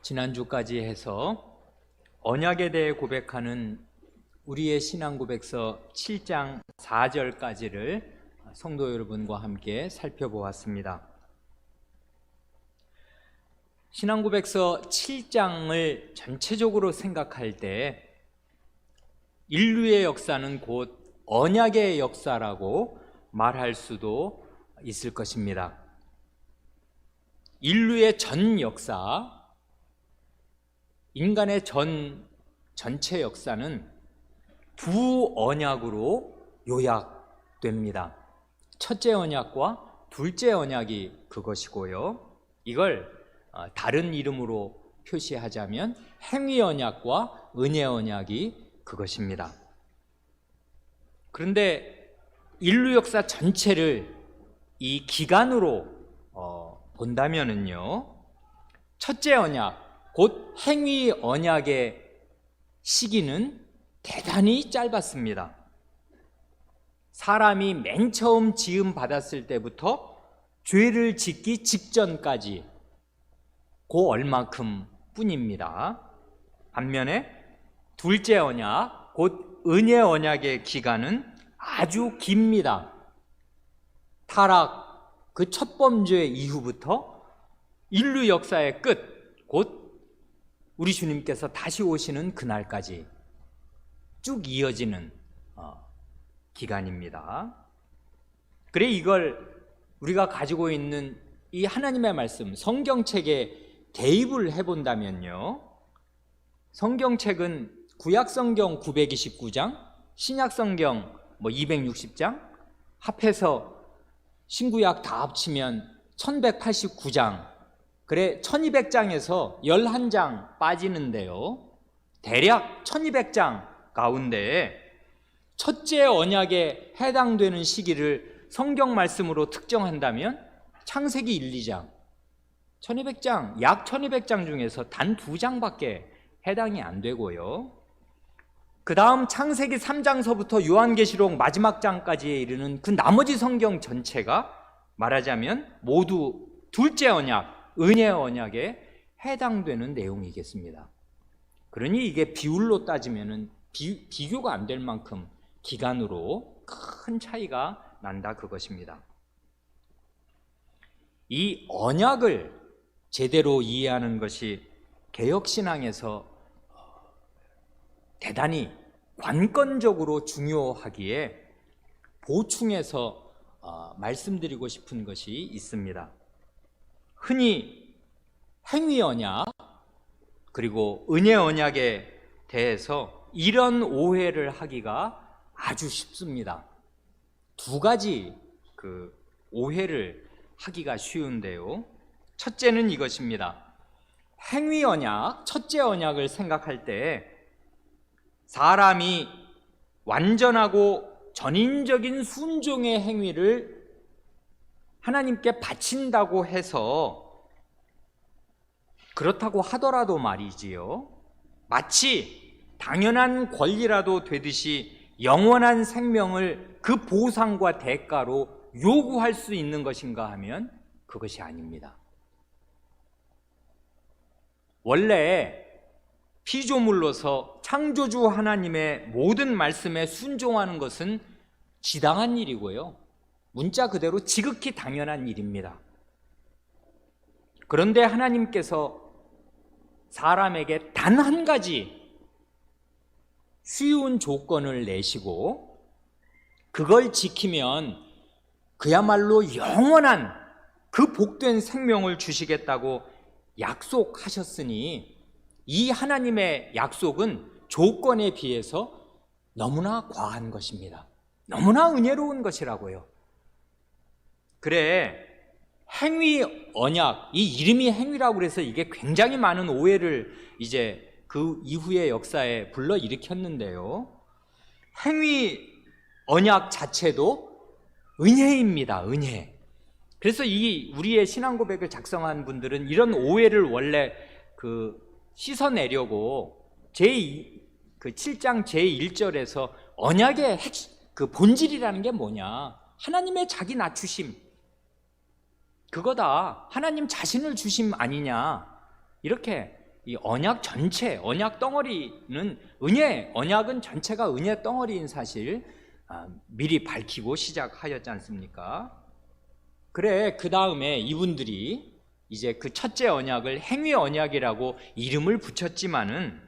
지난주까지 해서 언약에 대해 고백하는 우리의 신앙 고백서 7장 4절까지를 성도 여러분과 함께 살펴보았습니다. 신앙 고백서 7장을 전체적으로 생각할 때 인류의 역사는 곧 언약의 역사라고 말할 수도 있을 것입니다. 인류의 전 역사, 인간의 전체 역사는 두 언약으로 요약됩니다. 첫째 언약과 둘째 언약이 그것이고요. 이걸 다른 이름으로 표시하자면 행위 언약과 은혜 언약이 그것입니다. 그런데 인류 역사 전체를 이 기간으로 본다면은요, 첫째 언약, 곧 행위 언약의 시기는 대단히 짧았습니다. 사람이 맨 처음 지음 받았을 때부터 죄를 짓기 직전까지 그 얼마큼 뿐입니다. 반면에 둘째 언약, 곧 은혜 언약의 기간은 아주 깁니다. 타락, 그 첫 범죄 이후부터 인류 역사의 끝, 곧 우리 주님께서 다시 오시는 그날까지 쭉 이어지는 기간입니다. 그래 이걸 우리가 가지고 있는 이 하나님의 말씀, 성경책에 대입을 해본다면요, 성경책은 구약성경 929장, 신약성경 260장, 합해서 신구약 다 합치면 1189장, 그래 1200장에서 11장 빠지는데요, 대략 1200장 가운데 첫째 언약에 해당되는 시기를 성경 말씀으로 특정한다면 창세기 1, 2장, 1200장, 약 1200장 중에서 단 2장밖에 해당이 안 되고요, 그 다음 창세기 3장서부터 요한계시록 마지막 장까지에 이르는 그 나머지 성경 전체가 말하자면 모두 둘째 언약, 은혜 언약에 해당되는 내용이겠습니다. 그러니 이게 비율로 따지면은 비교가 안 될 만큼 기간으로 큰 차이가 난다 그것입니다. 이 언약을 제대로 이해하는 것이 개혁신앙에서 대단히 관건적으로 중요하기에 보충해서 말씀드리고 싶은 것이 있습니다. 흔히 행위 언약 그리고 은혜 언약에 대해서 이런 오해를 하기가 아주 쉽습니다. 두 가지 오해를 하기가 쉬운데요, 첫째는 이것입니다. 행위 언약, 첫째 언약을 생각할 때 사람이 완전하고 전인적인 순종의 행위를 하나님께 바친다고 해서, 그렇다고 하더라도 말이지요, 마치 당연한 권리라도 되듯이 영원한 생명을 그 보상과 대가로 요구할 수 있는 것인가 하면 그것이 아닙니다. 원래 피조물로서 창조주 하나님의 모든 말씀에 순종하는 것은 지당한 일이고요, 문자 그대로 지극히 당연한 일입니다. 그런데 하나님께서 사람에게 단 한 가지 쉬운 조건을 내시고 그걸 지키면 그야말로 영원한 그 복된 생명을 주시겠다고 약속하셨으니 이 하나님의 약속은 조건에 비해서 너무나 과한 것입니다. 너무나 은혜로운 것이라고요. 그래 행위 언약, 이 이름이 행위라고 그래서 이게 굉장히 많은 오해를 이제 그 이후의 역사에 불러일으켰는데요, 행위 언약 자체도 은혜입니다. 은혜. 그래서 이 우리의 신앙 고백을 작성한 분들은 이런 오해를 원래 씻어내려고 그 7장 제1절에서 언약의 그 본질이라는 게 뭐냐, 하나님의 자기 낮추심, 그거다, 하나님 자신을 주심 아니냐, 이렇게 이 언약 전체, 언약 덩어리는 언약은 전체가 은혜 덩어리인 사실 미리 밝히고 시작하였지 않습니까? 그래, 그 다음에 이분들이 이제 그 첫째 언약을 행위 언약이라고 이름을 붙였지만은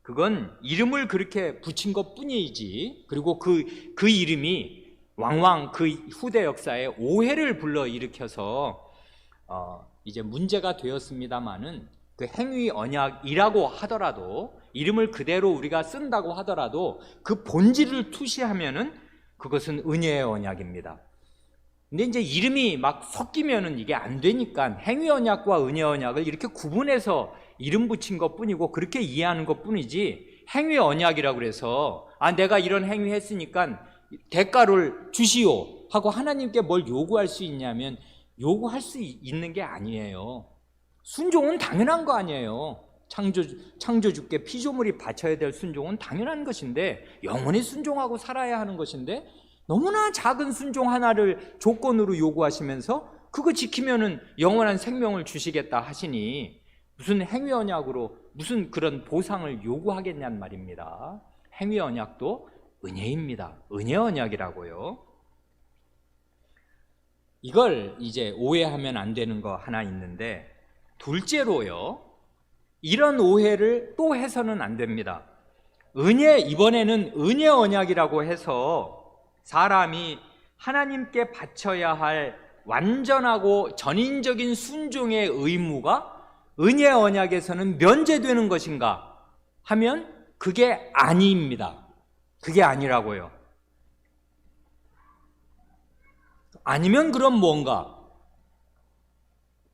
그건 이름을 그렇게 붙인 것 뿐이지, 그리고 그 이름이 왕왕 그 후대 역사에 오해를 불러일으켜서 이제 문제가 되었습니다마는 그 행위 언약이라고 하더라도, 이름을 그대로 우리가 쓴다고 하더라도 그 본질을 투시하면은 그것은 은혜의 언약입니다. 근데 이제 이름이 막 섞이면은 이게 안 되니까 행위 언약과 은혜 언약을 이렇게 구분해서 이름 붙인 것 뿐이고 그렇게 이해하는 것 뿐이지, 행위 언약이라고 그래서 내가 이런 행위 했으니까 대가를 주시오 하고 하나님께 뭘 요구할 수 있냐면 요구할 수 있는 게 아니에요. 순종은 당연한 거 아니에요. 창조주께 피조물이 바쳐야 될 순종은 당연한 것인데, 영원히 순종하고 살아야 하는 것인데, 너무나 작은 순종 하나를 조건으로 요구하시면서 그거 지키면은 영원한 생명을 주시겠다 하시니 무슨 행위 언약으로 무슨 그런 보상을 요구하겠냔 말입니다. 행위 언약도 은혜입니다. 은혜 언약이라고요. 이걸 이제 오해하면 안 되는 거 하나 있는데, 둘째로요, 이런 오해를 또 해서는 안 됩니다. 이번에는 은혜 언약이라고 해서 사람이 하나님께 바쳐야 할 완전하고 전인적인 순종의 의무가 은혜 언약에서는 면제되는 것인가 하면 그게 아닙니다. 그게 아니라고요. 아니면 그럼 뭔가?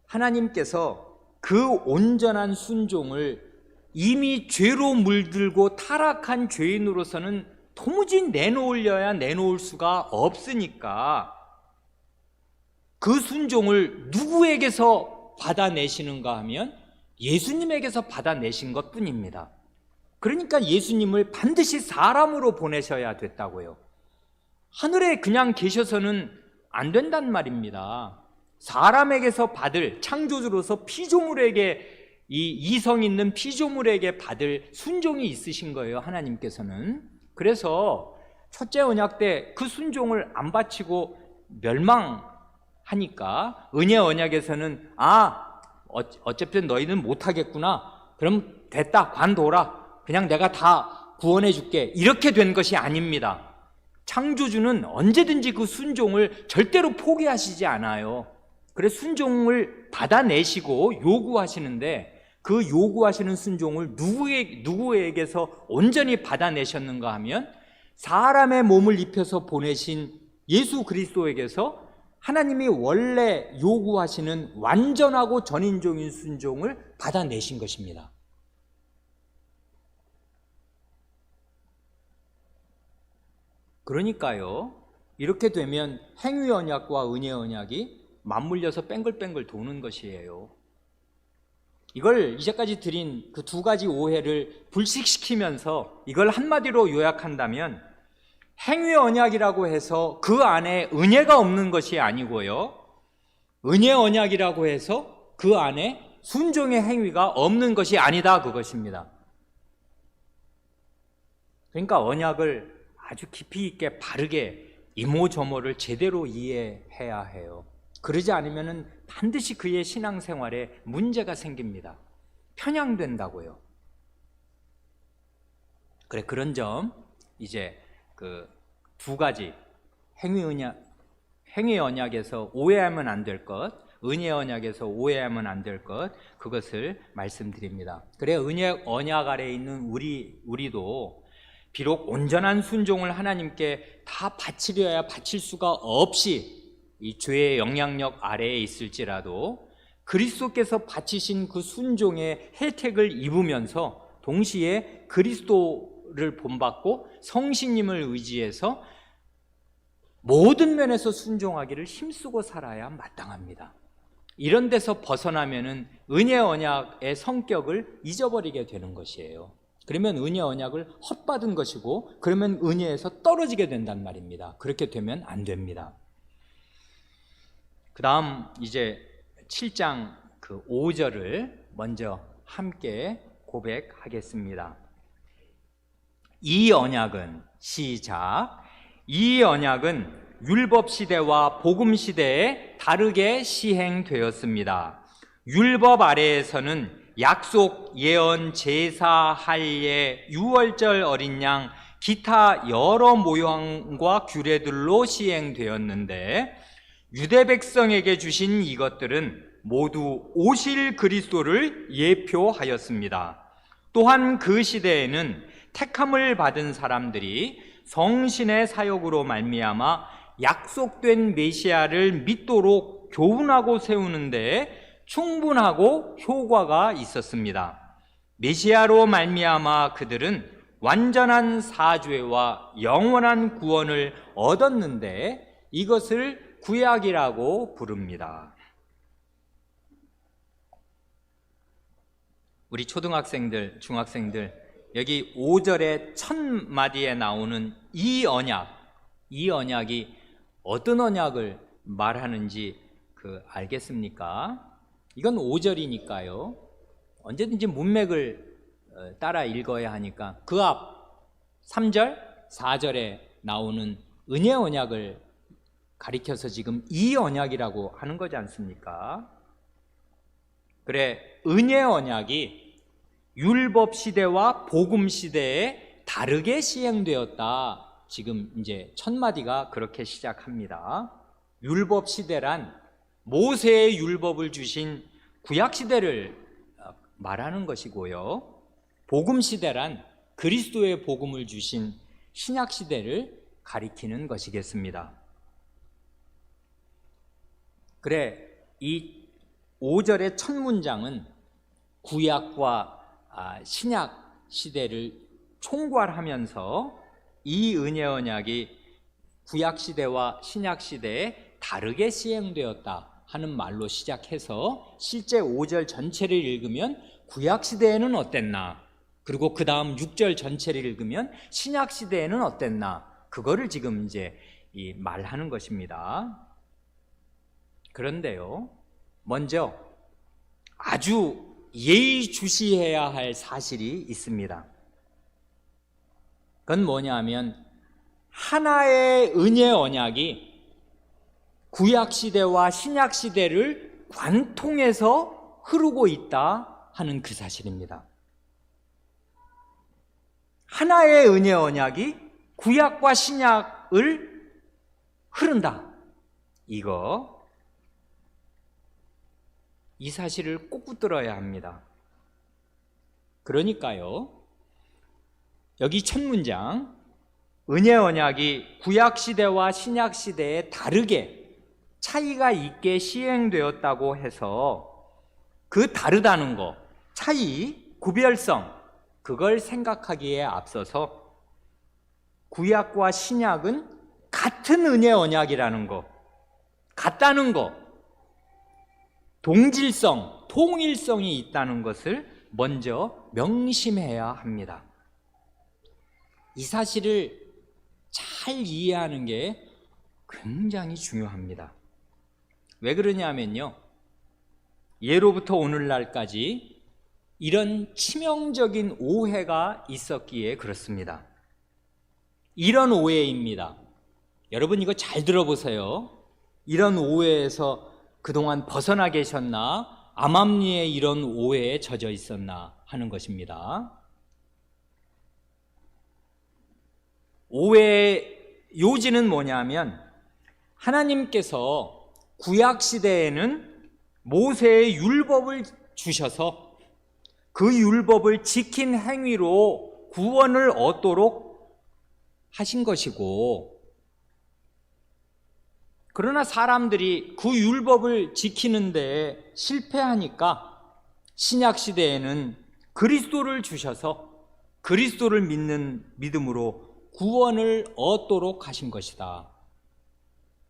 하나님께서 그 온전한 순종을 이미 죄로 물들고 타락한 죄인으로서는 도무지 내놓을 수가 없으니까 그 순종을 누구에게서 받아내시는가 하면 예수님에게서 받아내신 것 뿐입니다. 그러니까 예수님을 반드시 사람으로 보내셔야 됐다고요. 하늘에 그냥 계셔서는 안 된단 말입니다. 사람에게서 받을, 창조주로서 피조물에게, 이 이성 있는 피조물에게 받을 순종이 있으신 거예요, 하나님께서는. 그래서 첫째 언약 때 그 순종을 안 바치고 멸망하니까 은혜 언약에서는 어쨌든 너희는 못하겠구나, 그럼 됐다, 관둬라, 그냥 내가 다 구원해 줄게, 이렇게 된 것이 아닙니다. 창조주는 언제든지 그 순종을 절대로 포기하시지 않아요. 그래서 순종을 받아내시고 요구하시는데, 그 요구하시는 순종을 누구에게서 온전히 받아내셨는가 하면 사람의 몸을 입혀서 보내신 예수 그리스도에게서 하나님이 원래 요구하시는 완전하고 전인적인 순종을 받아내신 것입니다. 그러니까요, 이렇게 되면 행위 언약과 은혜 언약이 맞물려서 뺑글뺑글 도는 것이에요. 이걸 이제까지 드린 그 두 가지 오해를 불식시키면서 이걸 한마디로 요약한다면, 행위 언약이라고 해서 그 안에 은혜가 없는 것이 아니고요, 은혜 언약이라고 해서 그 안에 순종의 행위가 없는 것이 아니다, 그것입니다. 그러니까 언약을 아주 깊이 있게 바르게 이모저모를 제대로 이해해야 해요. 그러지 않으면 반드시 그의 신앙생활에 문제가 생깁니다. 편향된다고요. 그래, 그런 점 이제 그 두 가지, 행위 언약에서 오해하면 안 될 것, 은혜 언약에서 오해하면 안 될 것, 그것을 말씀드립니다. 그래, 은혜 언약 아래에 있는 우리도 비록 온전한 순종을 하나님께 다 바치려야 바칠 수가 없이 이 죄의 영향력 아래에 있을지라도 그리스도께서 바치신 그 순종의 혜택을 입으면서 동시에 그리스도를 본받고 성신님을 의지해서 모든 면에서 순종하기를 힘쓰고 살아야 마땅합니다. 이런 데서 벗어나면은 은혜 언약의 성격을 잊어버리게 되는 것이에요. 그러면 은혜 언약을 헛받은 것이고, 그러면 은혜에서 떨어지게 된단 말입니다. 그렇게 되면 안 됩니다. 그 다음 이제 7장 그 5절을 먼저 함께 고백하겠습니다. 이 언약은, 시작. 이 언약은 율법 시대와 복음 시대에 다르게 시행되었습니다. 율법 아래에서는 약속, 예언, 제사, 할례, 유월절 어린 양, 기타 여러 모형과 규례들로 시행되었는데 유대 백성에게 주신 이것들은 모두 오실 그리스도를 예표하였습니다. 또한 그 시대에는 택함을 받은 사람들이 성신의 사역으로 말미암아 약속된 메시아를 믿도록 교훈하고 세우는데 충분하고 효과가 있었습니다. 메시아로 말미암아 그들은 완전한 사죄와 영원한 구원을 얻었는데 이것을 구약이라고 부릅니다. 우리 초등학생들, 중학생들, 여기 5절의 첫 마디에 나오는 이 언약이 어떤 언약을 말하는지 알겠습니까? 이건 5절이니까요. 언제든지 문맥을 따라 읽어야 하니까 그 앞 3절, 4절에 나오는 은혜 언약을 가리켜서 지금 이 언약이라고 하는 거지 않습니까? 그래, 은혜 언약이 율법 시대와 복음 시대에 다르게 시행되었다. 지금 이제 첫 마디가 그렇게 시작합니다. 율법 시대란 모세의 율법을 주신 구약 시대를 말하는 것이고요. 복음 시대란 그리스도의 복음을 주신 신약 시대를 가리키는 것이겠습니다. 그래, 이 5절의 첫 문장은 구약과 신약 시대를 총괄하면서 이 은혜 언약이 구약 시대와 신약 시대에 다르게 시행되었다 하는 말로 시작해서 실제 5절 전체를 읽으면 구약 시대에는 어땠나, 그리고 그 다음 6절 전체를 읽으면 신약 시대에는 어땠나, 그거를 지금 이제 말하는 것입니다. 그런데요, 먼저 아주 예의주시해야 할 사실이 있습니다. 그건 뭐냐면 하나의 은혜 언약이 구약 시대와 신약 시대를 관통해서 흐르고 있다 하는 그 사실입니다. 하나의 은혜 언약이 구약과 신약을 흐른다. 이 사실을 꼭 붙들어야 합니다. 그러니까요, 여기 첫 문장, 은혜 언약이 구약 시대와 신약 시대에 다르게 차이가 있게 시행되었다고 해서 그 다르다는 거, 차이, 구별성, 그걸 생각하기에 앞서서 구약과 신약은 같은 은혜 언약이라는 거, 같다는 거, 동질성, 통일성이 있다는 것을 먼저 명심해야 합니다. 이 사실을 잘 이해하는 게 굉장히 중요합니다. 왜 그러냐면요, 예로부터 오늘날까지 이런 치명적인 오해가 있었기에 그렇습니다. 이런 오해입니다. 여러분 이거 잘 들어보세요. 이런 오해에서 그동안 벗어나 계셨나? 암암리에 이런 오해에 젖어 있었나 하는 것입니다. 오해의 요지는 뭐냐면 하나님께서 구약 시대에는 모세의 율법을 주셔서 그 율법을 지킨 행위로 구원을 얻도록 하신 것이고, 그러나 사람들이 그 율법을 지키는데 실패하니까 신약 시대에는 그리스도를 주셔서 그리스도를 믿는 믿음으로 구원을 얻도록 하신 것이다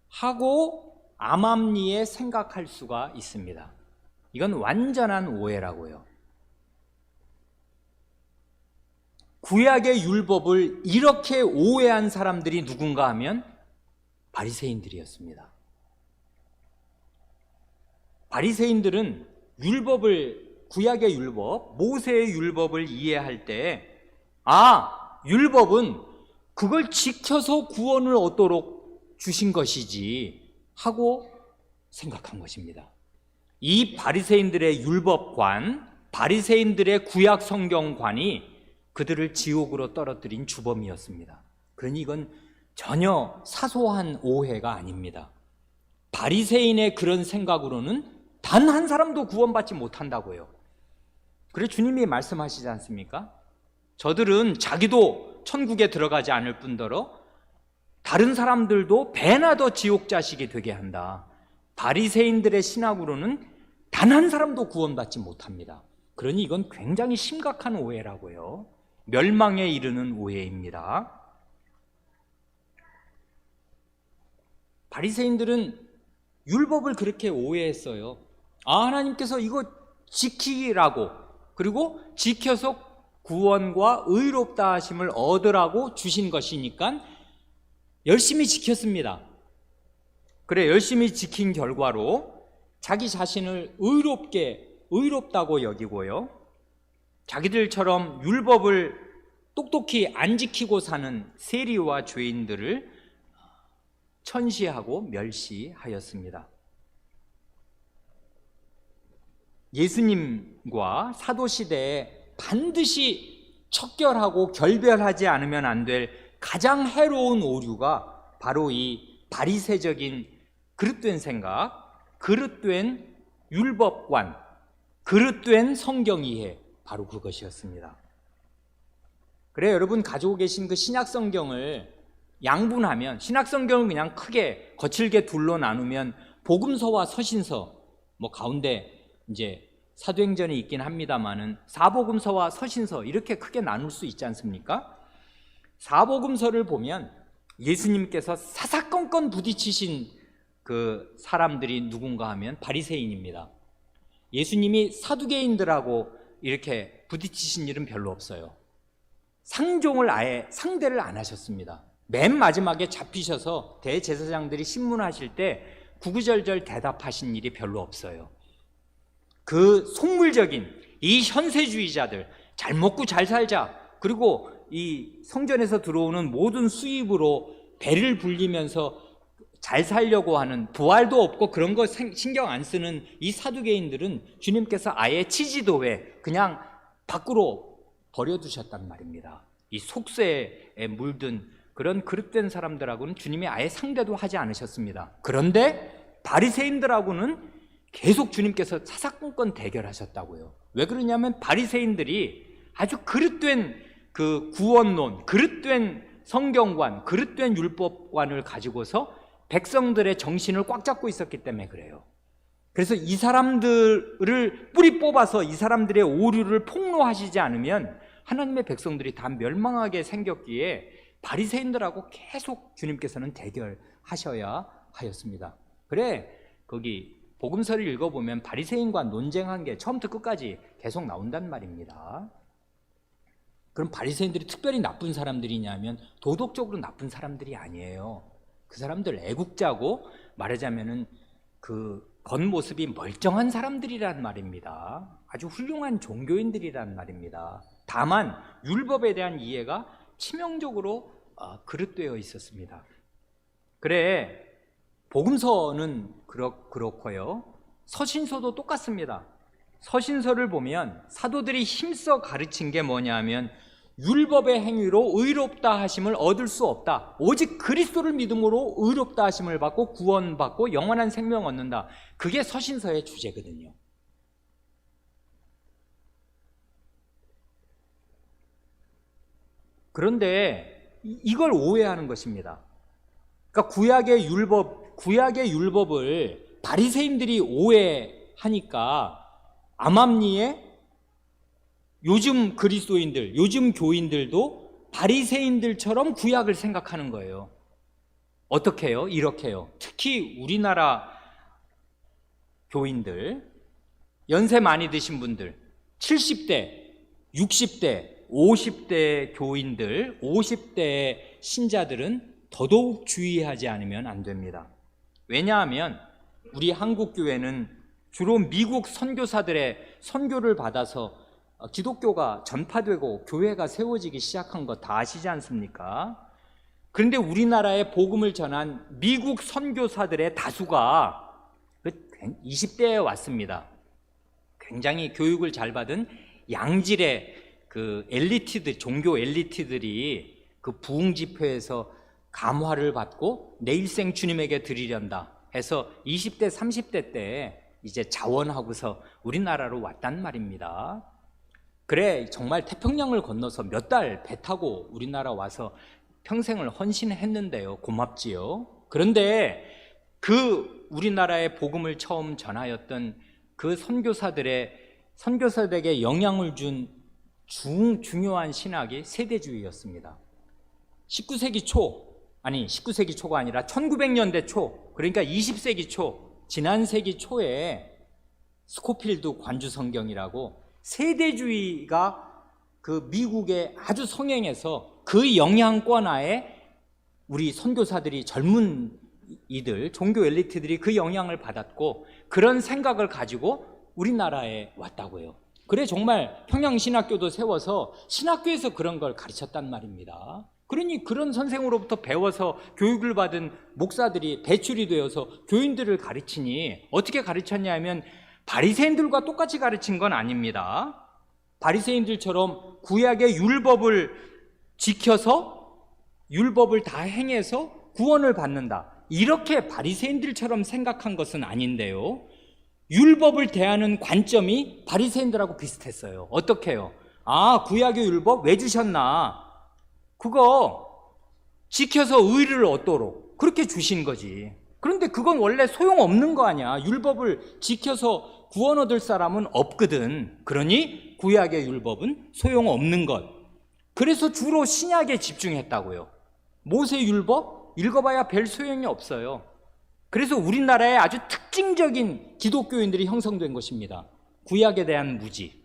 하고 암암리에 생각할 수가 있습니다. 이건 완전한 오해라고요. 구약의 율법을 이렇게 오해한 사람들이 누군가 하면 바리새인들이었습니다. 바리새인들은 율법을 구약의 율법, 모세의 율법을 이해할 때 율법은 그걸 지켜서 구원을 얻도록 주신 것이지 하고 생각한 것입니다. 이 바리새인들의 율법관, 바리새인들의 구약 성경관이 그들을 지옥으로 떨어뜨린 주범이었습니다. 그러니 이건 전혀 사소한 오해가 아닙니다. 바리새인의 그런 생각으로는 단 한 사람도 구원받지 못한다고요. 그래 주님이 말씀하시지 않습니까? 저들은 자기도 천국에 들어가지 않을 뿐더러 다른 사람들도 배나 더 지옥 자식이 되게 한다. 바리새인들의 신학으로는 단 한 사람도 구원받지 못합니다. 그러니 이건 굉장히 심각한 오해라고요. 멸망에 이르는 오해입니다. 바리새인들은 율법을 그렇게 오해했어요. 하나님께서 이거 지키라고, 그리고 지켜서 구원과 의롭다 하심을 얻으라고 주신 것이니까 열심히 지켰습니다. 그래 열심히 지킨 결과로 자기 자신을 의롭다고 여기고요, 자기들처럼 율법을 똑똑히 안 지키고 사는 세리와 죄인들을 천시하고 멸시하였습니다. 예수님과 사도시대에 반드시 척결하고 결별하지 않으면 안 될 가장 해로운 오류가 바로 이 바리새적인 그릇된 생각, 그릇된 율법관, 그릇된 성경 이해, 바로 그것이었습니다. 그래 여러분 가지고 계신 그 신약 성경을 양분하면, 신약 성경을 그냥 크게 거칠게 둘로 나누면 복음서와 서신서, 가운데 이제 사도행전이 있긴 합니다만은 사복음서와 서신서 이렇게 크게 나눌 수 있지 않습니까? 사복음서를 보면 예수님께서 사사건건 부딪히신 그 사람들이 누군가 하면 바리새인입니다. 예수님이 사두개인들하고 이렇게 부딪히신 일은 별로 없어요. 상종을 아예 상대를 안 하셨습니다. 맨 마지막에 잡히셔서 대제사장들이 신문하실 때 구구절절 대답하신 일이 별로 없어요. 그 속물적인 이 현세주의자들, 잘 먹고 잘 살자, 그리고 이 성전에서 들어오는 모든 수입으로 배를 불리면서 잘 살려고 하는, 부활도 없고 그런 거 신경 안 쓰는 이 사두개인들은 주님께서 아예 치지도에 그냥 밖으로 버려두셨단 말입니다. 이 속세에 물든 그런 그릇된 사람들하고는 주님이 아예 상대도 하지 않으셨습니다. 그런데 바리새인들하고는 계속 주님께서 사사건건 대결하셨다고요. 왜 그러냐면 바리새인들이 아주 그릇된 그 구원론, 그릇된 성경관, 그릇된 율법관을 가지고서 백성들의 정신을 꽉 잡고 있었기 때문에 그래요. 그래서 이 사람들을 뿌리 뽑아서 이 사람들의 오류를 폭로하시지 않으면 하나님의 백성들이 다 멸망하게 생겼기에 바리새인들하고 계속 주님께서는 대결하셔야 하였습니다. 그래 거기 복음서를 읽어보면 바리새인과 논쟁한 게 처음부터 끝까지 계속 나온단 말입니다. 그럼 바리새인들이 특별히 나쁜 사람들이냐면 도덕적으로 나쁜 사람들이 아니에요. 그 사람들 애국자고 말하자면은 그 겉모습이 멀쩡한 사람들이란 말입니다. 아주 훌륭한 종교인들이란 말입니다. 다만 율법에 대한 이해가 치명적으로 그릇되어 있었습니다. 그래 복음서는 그렇고요, 서신서도 똑같습니다. 서신서를 보면 사도들이 힘써 가르친 게 뭐냐면 율법의 행위로 의롭다 하심을 얻을 수 없다. 오직 그리스도를 믿음으로 의롭다 하심을 받고 구원받고 영원한 생명 얻는다. 그게 서신서의 주제거든요. 그런데 이걸 오해하는 것입니다. 그러니까 구약의 율법을 바리새인들이 오해하니까 암암리에 요즘 그리스도인들, 요즘 교인들도 바리새인들처럼 구약을 생각하는 거예요. 어떻게 해요? 이렇게 해요. 특히 우리나라 교인들, 연세 많이 드신 분들, 70대, 60대, 50대 교인들, 50대 신자들은 더더욱 주의하지 않으면 안 됩니다. 왜냐하면 우리 한국교회는 주로 미국 선교사들의 선교를 받아서 기독교가 전파되고 교회가 세워지기 시작한 거 다 아시지 않습니까? 그런데 우리나라에 복음을 전한 미국 선교사들의 다수가 20대에 왔습니다. 굉장히 교육을 잘 받은 양질의 그 엘리트들, 종교 엘리트들이 그 부흥 집회에서 감화를 받고 내 일생 주님에게 드리련다 해서 20대, 30대 때 이제 자원하고서 우리나라로 왔단 말입니다. 그래, 정말 태평양을 건너서 몇 달 배 타고 우리나라 와서 평생을 헌신했는데요. 고맙지요. 그런데 그 우리나라의 복음을 처음 전하였던 그 선교사들에게 영향을 준 중요한 신학이 세대주의였습니다. 19세기 초가 아니라 1900년대 초, 그러니까 20세기 초, 지난 세기 초에 스코필드 관주 성경이라고 세대주의가 그 미국에 아주 성행해서 그 영향권 하에 우리 선교사들이, 젊은 이들, 종교 엘리트들이 그 영향을 받았고 그런 생각을 가지고 우리나라에 왔다고요. 그래, 정말 평양신학교도 세워서 신학교에서 그런 걸 가르쳤단 말입니다. 그러니 그런 선생으로부터 배워서 교육을 받은 목사들이 배출이 되어서 교인들을 가르치니 어떻게 가르쳤냐 하면 바리새인들과 똑같이 가르친 건 아닙니다. 바리새인들처럼 구약의 율법을 지켜서 율법을 다 행해서 구원을 받는다, 이렇게 바리새인들처럼 생각한 것은 아닌데요, 율법을 대하는 관점이 바리새인들하고 비슷했어요. 어떻게 해요? 구약의 율법 왜 주셨나? 그거 지켜서 의를 얻도록 그렇게 주신 거지. 그런데 그건 원래 소용없는 거 아니야. 율법을 지켜서 구원 얻을 사람은 없거든. 그러니 구약의 율법은 소용없는 것. 그래서 주로 신약에 집중했다고요. 모세 율법 읽어봐야 별 소용이 없어요. 그래서 우리나라에 아주 특징적인 기독교인들이 형성된 것입니다. 구약에 대한 무지.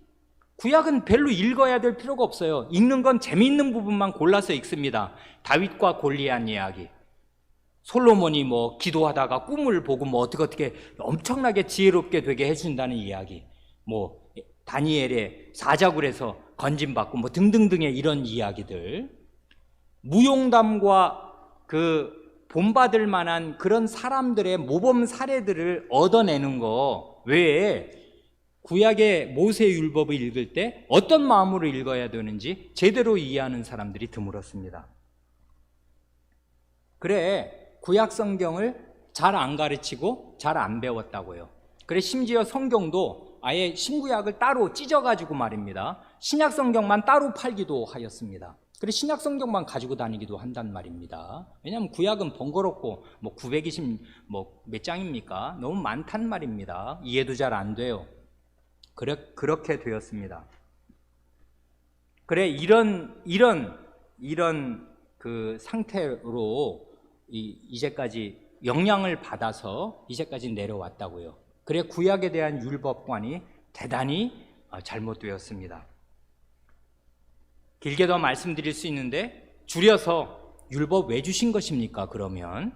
구약은 별로 읽어야 될 필요가 없어요. 읽는 건 재미있는 부분만 골라서 읽습니다. 다윗과 골리앗 이야기, 솔로몬이 기도하다가 꿈을 보고 어떻게 엄청나게 지혜롭게 되게 해준다는 이야기, 다니엘의 사자굴에서 건짐받고 등등등의 이런 이야기들, 무용담과 본받을 만한 그런 사람들의 모범 사례들을 얻어내는 거 외에 구약의 모세 율법을 읽을 때 어떤 마음으로 읽어야 되는지 제대로 이해하는 사람들이 드물었습니다. 그래, 구약 성경을 잘 안 가르치고 잘 안 배웠다고요. 그래, 심지어 성경도 아예 신구약을 따로 찢어가지고 말입니다, 신약 성경만 따로 팔기도 하였습니다. 그래, 신약 성경만 가지고 다니기도 한단 말입니다. 왜냐하면 구약은 번거롭고 920 몇 장입니까? 너무 많단 말입니다. 이해도 잘 안 돼요. 그렇게 되었습니다. 그래, 이런 그 상태로 이제까지 영향을 받아서 이제까지 내려왔다고요. 그래, 구약에 대한 율법관이 대단히 잘못되었습니다. 길게 더 말씀드릴 수 있는데, 줄여서 율법 왜 주신 것입니까? 그러면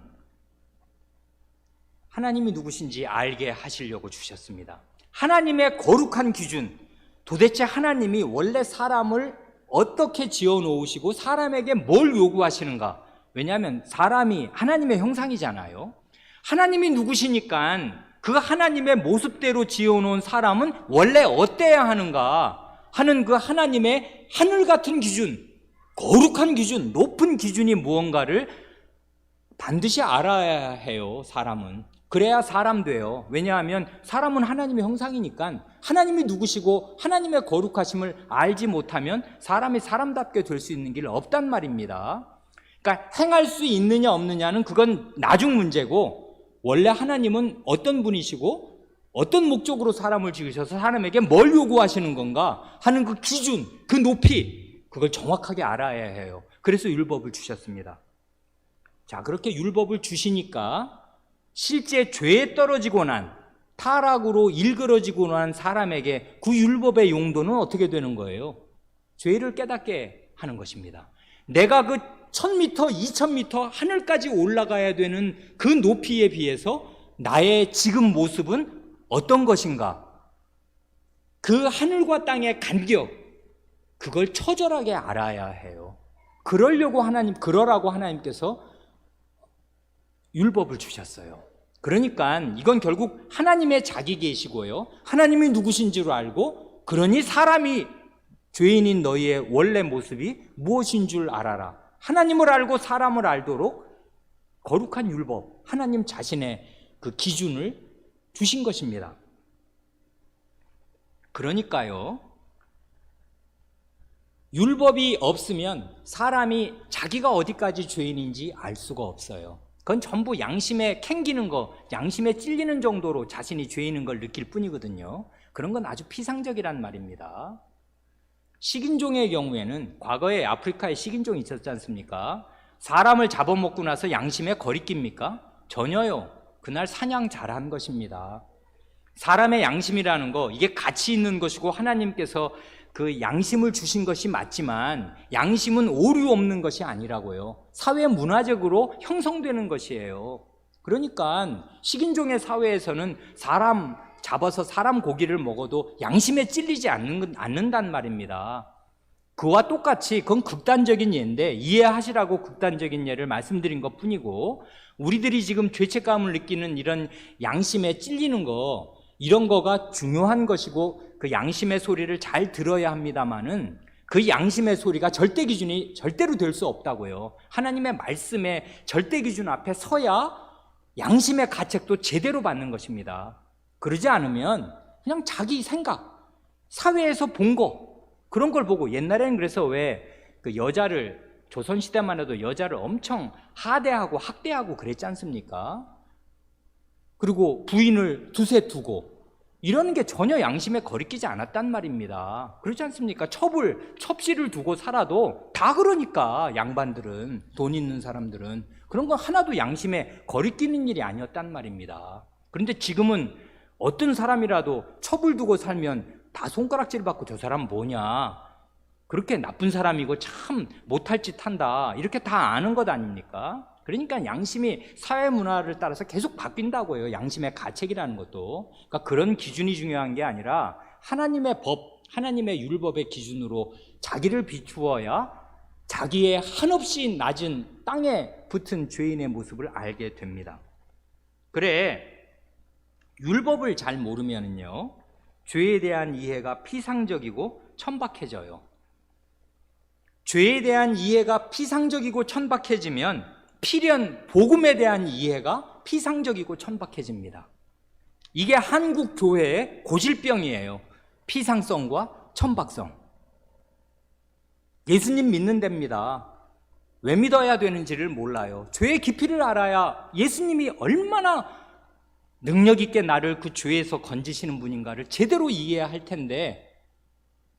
하나님이 누구신지 알게 하시려고 주셨습니다. 하나님의 거룩한 기준, 도대체 하나님이 원래 사람을 어떻게 지어 놓으시고 사람에게 뭘 요구하시는가? 왜냐하면 사람이 하나님의 형상이잖아요. 하나님이 누구시니까 그 하나님의 모습대로 지어 놓은 사람은 원래 어때야 하는가 하는 그 하나님의 하늘 같은 기준, 거룩한 기준, 높은 기준이 무언가를 반드시 알아야 해요. 사람은 그래야 사람 돼요. 왜냐하면 사람은 하나님의 형상이니까 하나님이 누구시고 하나님의 거룩하심을 알지 못하면 사람이 사람답게 될 수 있는 길 없단 말입니다. 그러니까 행할 수 있느냐 없느냐는 그건 나중 문제고, 원래 하나님은 어떤 분이시고 어떤 목적으로 사람을 지으셔서 사람에게 뭘 요구하시는 건가 하는 그 기준, 그 높이, 그걸 정확하게 알아야 해요. 그래서 율법을 주셨습니다. 자, 그렇게 율법을 주시니까 실제 죄에 떨어지고 난, 타락으로 일그러지고 난 사람에게 그 율법의 용도는 어떻게 되는 거예요? 죄를 깨닫게 하는 것입니다. 내가 그 1000m, 2000m 하늘까지 올라가야 되는 그 높이에 비해서 나의 지금 모습은 어떤 것인가? 그 하늘과 땅의 간격, 그걸 처절하게 알아야 해요. 그러라고 하나님께서 율법을 주셨어요. 그러니까 이건 결국 하나님의 자기 계시고요, 하나님이 누구신지를 알고, 그러니 사람이 죄인인 너희의 원래 모습이 무엇인 줄 알아라. 하나님을 알고 사람을 알도록 거룩한 율법, 하나님 자신의 그 기준을 주신 것입니다. 그러니까요, 율법이 없으면 사람이 자기가 어디까지 죄인인지 알 수가 없어요. 그건 전부 양심에 캥기는 거, 양심에 찔리는 정도로 자신이 죄인인 걸 느낄 뿐이거든요. 그런 건 아주 피상적이란 말입니다. 식인종의 경우에는, 과거에 아프리카에 식인종이 있었지 않습니까? 사람을 잡아먹고 나서 양심에 거리낍니까? 전혀요. 그날 사냥 잘한 것입니다. 사람의 양심이라는 거, 이게 가치 있는 것이고 하나님께서 그 양심을 주신 것이 맞지만, 양심은 오류 없는 것이 아니라고요. 사회 문화적으로 형성되는 것이에요. 그러니까 식인종의 사회에서는 사람 잡아서 사람 고기를 먹어도 양심에 찔리지 않는단 말입니다. 그와 똑같이, 그건 극단적인 예인데 이해하시라고 극단적인 예를 말씀드린 것 뿐이고, 우리들이 지금 죄책감을 느끼는 이런 양심에 찔리는 거, 이런 거가 중요한 것이고 그 양심의 소리를 잘 들어야 합니다마는, 그 양심의 소리가 절대 기준이 절대로 될 수 없다고요. 하나님의 말씀의 절대 기준 앞에 서야 양심의 가책도 제대로 받는 것입니다. 그러지 않으면 그냥 자기 생각, 사회에서 본 거, 그런 걸 보고, 옛날에는 그래서 왜 그 여자를, 조선시대만 해도 여자를 엄청 하대하고 학대하고 그랬지 않습니까? 그리고 부인을 두세 두고, 이러는 게 전혀 양심에 거리끼지 않았단 말입니다. 그렇지 않습니까? 첩시를 두고 살아도 다 그러니까, 양반들은, 돈 있는 사람들은. 그런 건 하나도 양심에 거리끼는 일이 아니었단 말입니다. 그런데 지금은 어떤 사람이라도 첩을 두고 살면 다 손가락질 받고, 저 사람 뭐냐, 그렇게 나쁜 사람이고 참 못할 짓 한다, 이렇게 다 아는 것 아닙니까? 그러니까 양심이 사회 문화를 따라서 계속 바뀐다고요. 양심의 가책이라는 것도. 그러니까 그런 기준이 중요한 게 아니라 하나님의 법, 하나님의 율법의 기준으로 자기를 비추어야 자기의 한없이 낮은 땅에 붙은 죄인의 모습을 알게 됩니다. 그래, 율법을 잘 모르면은요, 죄에 대한 이해가 피상적이고 천박해져요. 죄에 대한 이해가 피상적이고 천박해지면 필연 복음에 대한 이해가 피상적이고 천박해집니다. 이게 한국 교회의 고질병이에요. 피상성과 천박성. 예수님 믿는 데입니다. 왜 믿어야 되는지를 몰라요. 죄의 깊이를 알아야 예수님이 얼마나 능력 있게 나를 그 죄에서 건지시는 분인가를 제대로 이해해야 할 텐데,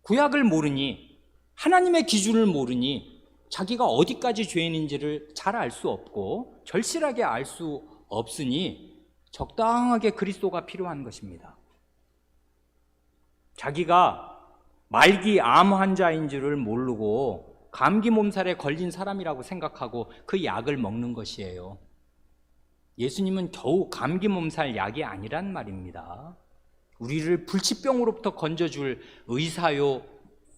구약을 모르니, 하나님의 기준을 모르니 자기가 어디까지 죄인인지를 잘 알 수 없고 절실하게 알 수 없으니 적당하게 그리스도가 필요한 것입니다. 자기가 말기 암 환자인 줄을 모르고 감기 몸살에 걸린 사람이라고 생각하고 그 약을 먹는 것이에요. 예수님은 겨우 감기 몸살 약이 아니란 말입니다. 우리를 불치병으로부터 건져줄 의사요,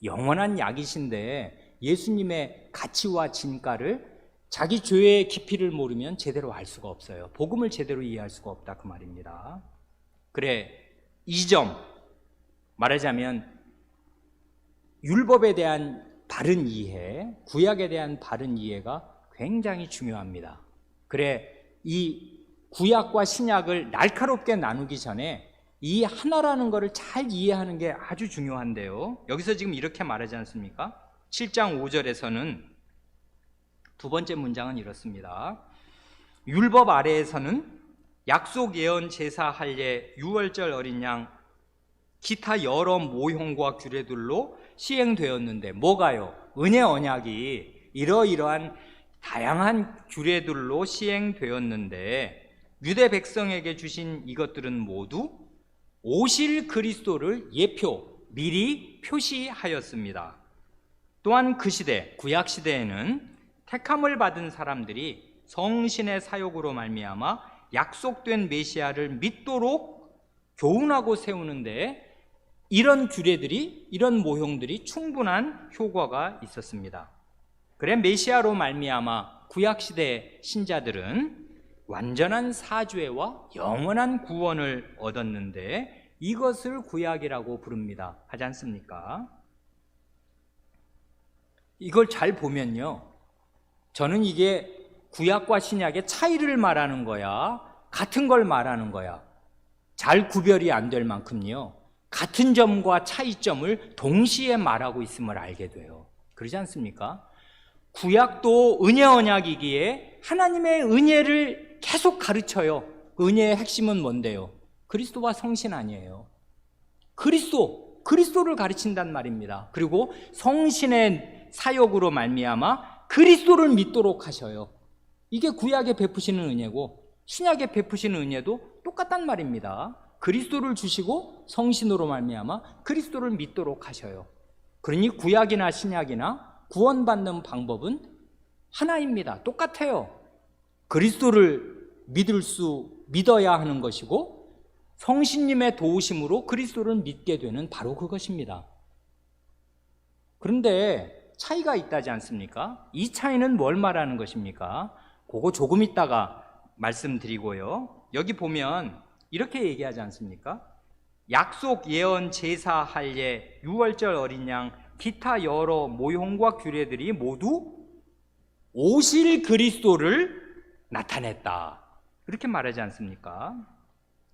영원한 약이신데, 예수님의 가치와 진가를, 자기 죄의 깊이를 모르면 제대로 알 수가 없어요. 복음을 제대로 이해할 수가 없다, 그 말입니다. 그래, 이 점 말하자면 율법에 대한 바른 이해, 구약에 대한 바른 이해가 굉장히 중요합니다. 그래, 이 구약과 신약을 날카롭게 나누기 전에 이 하나라는 것을 잘 이해하는 게 아주 중요한데요, 여기서 지금 이렇게 말하지 않습니까? 7장 5절에서는 두 번째 문장은 이렇습니다. 율법 아래에서는 약속 예언 제사 할례 유월절 어린 양 기타 여러 모형과 규례들로 시행되었는데, 뭐가요? 은혜 언약이 이러이러한 다양한 규례들로 시행되었는데, 유대 백성에게 주신 이것들은 모두 오실 그리스도를 예표, 미리 표시하였습니다. 또한 그 시대, 구약 시대에는 택함을 받은 사람들이 성신의 사역으로 말미암아 약속된 메시아를 믿도록 교훈하고 세우는데 이런 규례들이, 이런 모형들이 충분한 효과가 있었습니다. 그래 메시아로 말미암아 구약시대 신자들은 완전한 사죄와 영원한 구원을 얻었는데 이것을 구약이라고 부릅니다. 하지 않습니까? 이걸 잘 보면요, 저는 이게 구약과 신약의 차이를 말하는 거야, 같은 걸 말하는 거야, 잘 구별이 안 될 만큼요, 같은 점과 차이점을 동시에 말하고 있음을 알게 돼요. 그러지 않습니까? 구약도 은혜 언약이기에 하나님의 은혜를 계속 가르쳐요. 은혜의 핵심은 뭔데요? 그리스도와 성신 아니에요. 그리스도를 가르친단 말입니다. 그리고 성신의 사역으로 말미암아 그리스도를 믿도록 하셔요. 이게 구약에 베푸시는 은혜고 신약에 베푸시는 은혜도 똑같단 말입니다. 그리스도를 주시고 성신으로 말미암아 그리스도를 믿도록 하셔요. 그러니 구약이나 신약이나 구원받는 방법은 하나입니다. 똑같아요. 그리스도를 믿어야 하는 것이고 성신님의 도우심으로 그리스도를 믿게 되는 바로 그것입니다. 그런데 차이가 있다지 않습니까? 이 차이는 뭘 말하는 것입니까? 그거 조금 있다가 말씀드리고요. 여기 보면 이렇게 얘기하지 않습니까? 약속, 예언, 제사, 할례, 유월절, 어린 양, 기타 여러 모형과 규례들이 모두 오실 그리스도를 나타냈다, 이렇게 말하지 않습니까?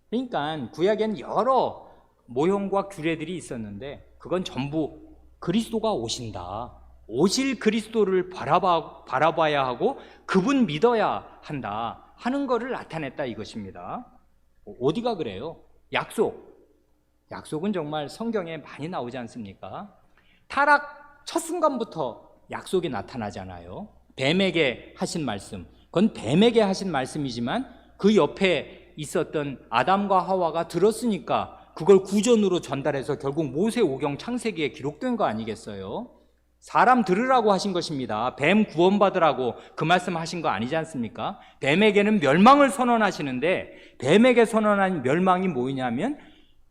그러니까 구약에는 여러 모형과 규례들이 있었는데 그건 전부 그리스도가 오신다, 오실 그리스도를 바라봐야 하고 그분 믿어야 한다 하는 것을 나타냈다 이것입니다. 어디가 그래요? 약속은 정말 성경에 많이 나오지 않습니까? 타락 첫 순간부터 약속이 나타나잖아요. 뱀에게 하신 말씀, 그건 뱀에게 하신 말씀이지만 그 옆에 있었던 아담과 하와가 들었으니까 그걸 구전으로 전달해서 결국 모세오경 창세기에 기록된 거 아니겠어요? 사람 들으라고 하신 것입니다. 뱀 구원받으라고 그 말씀 하신 거 아니지 않습니까? 뱀에게는 멸망을 선언하시는데 뱀에게 선언한 멸망이 뭐냐면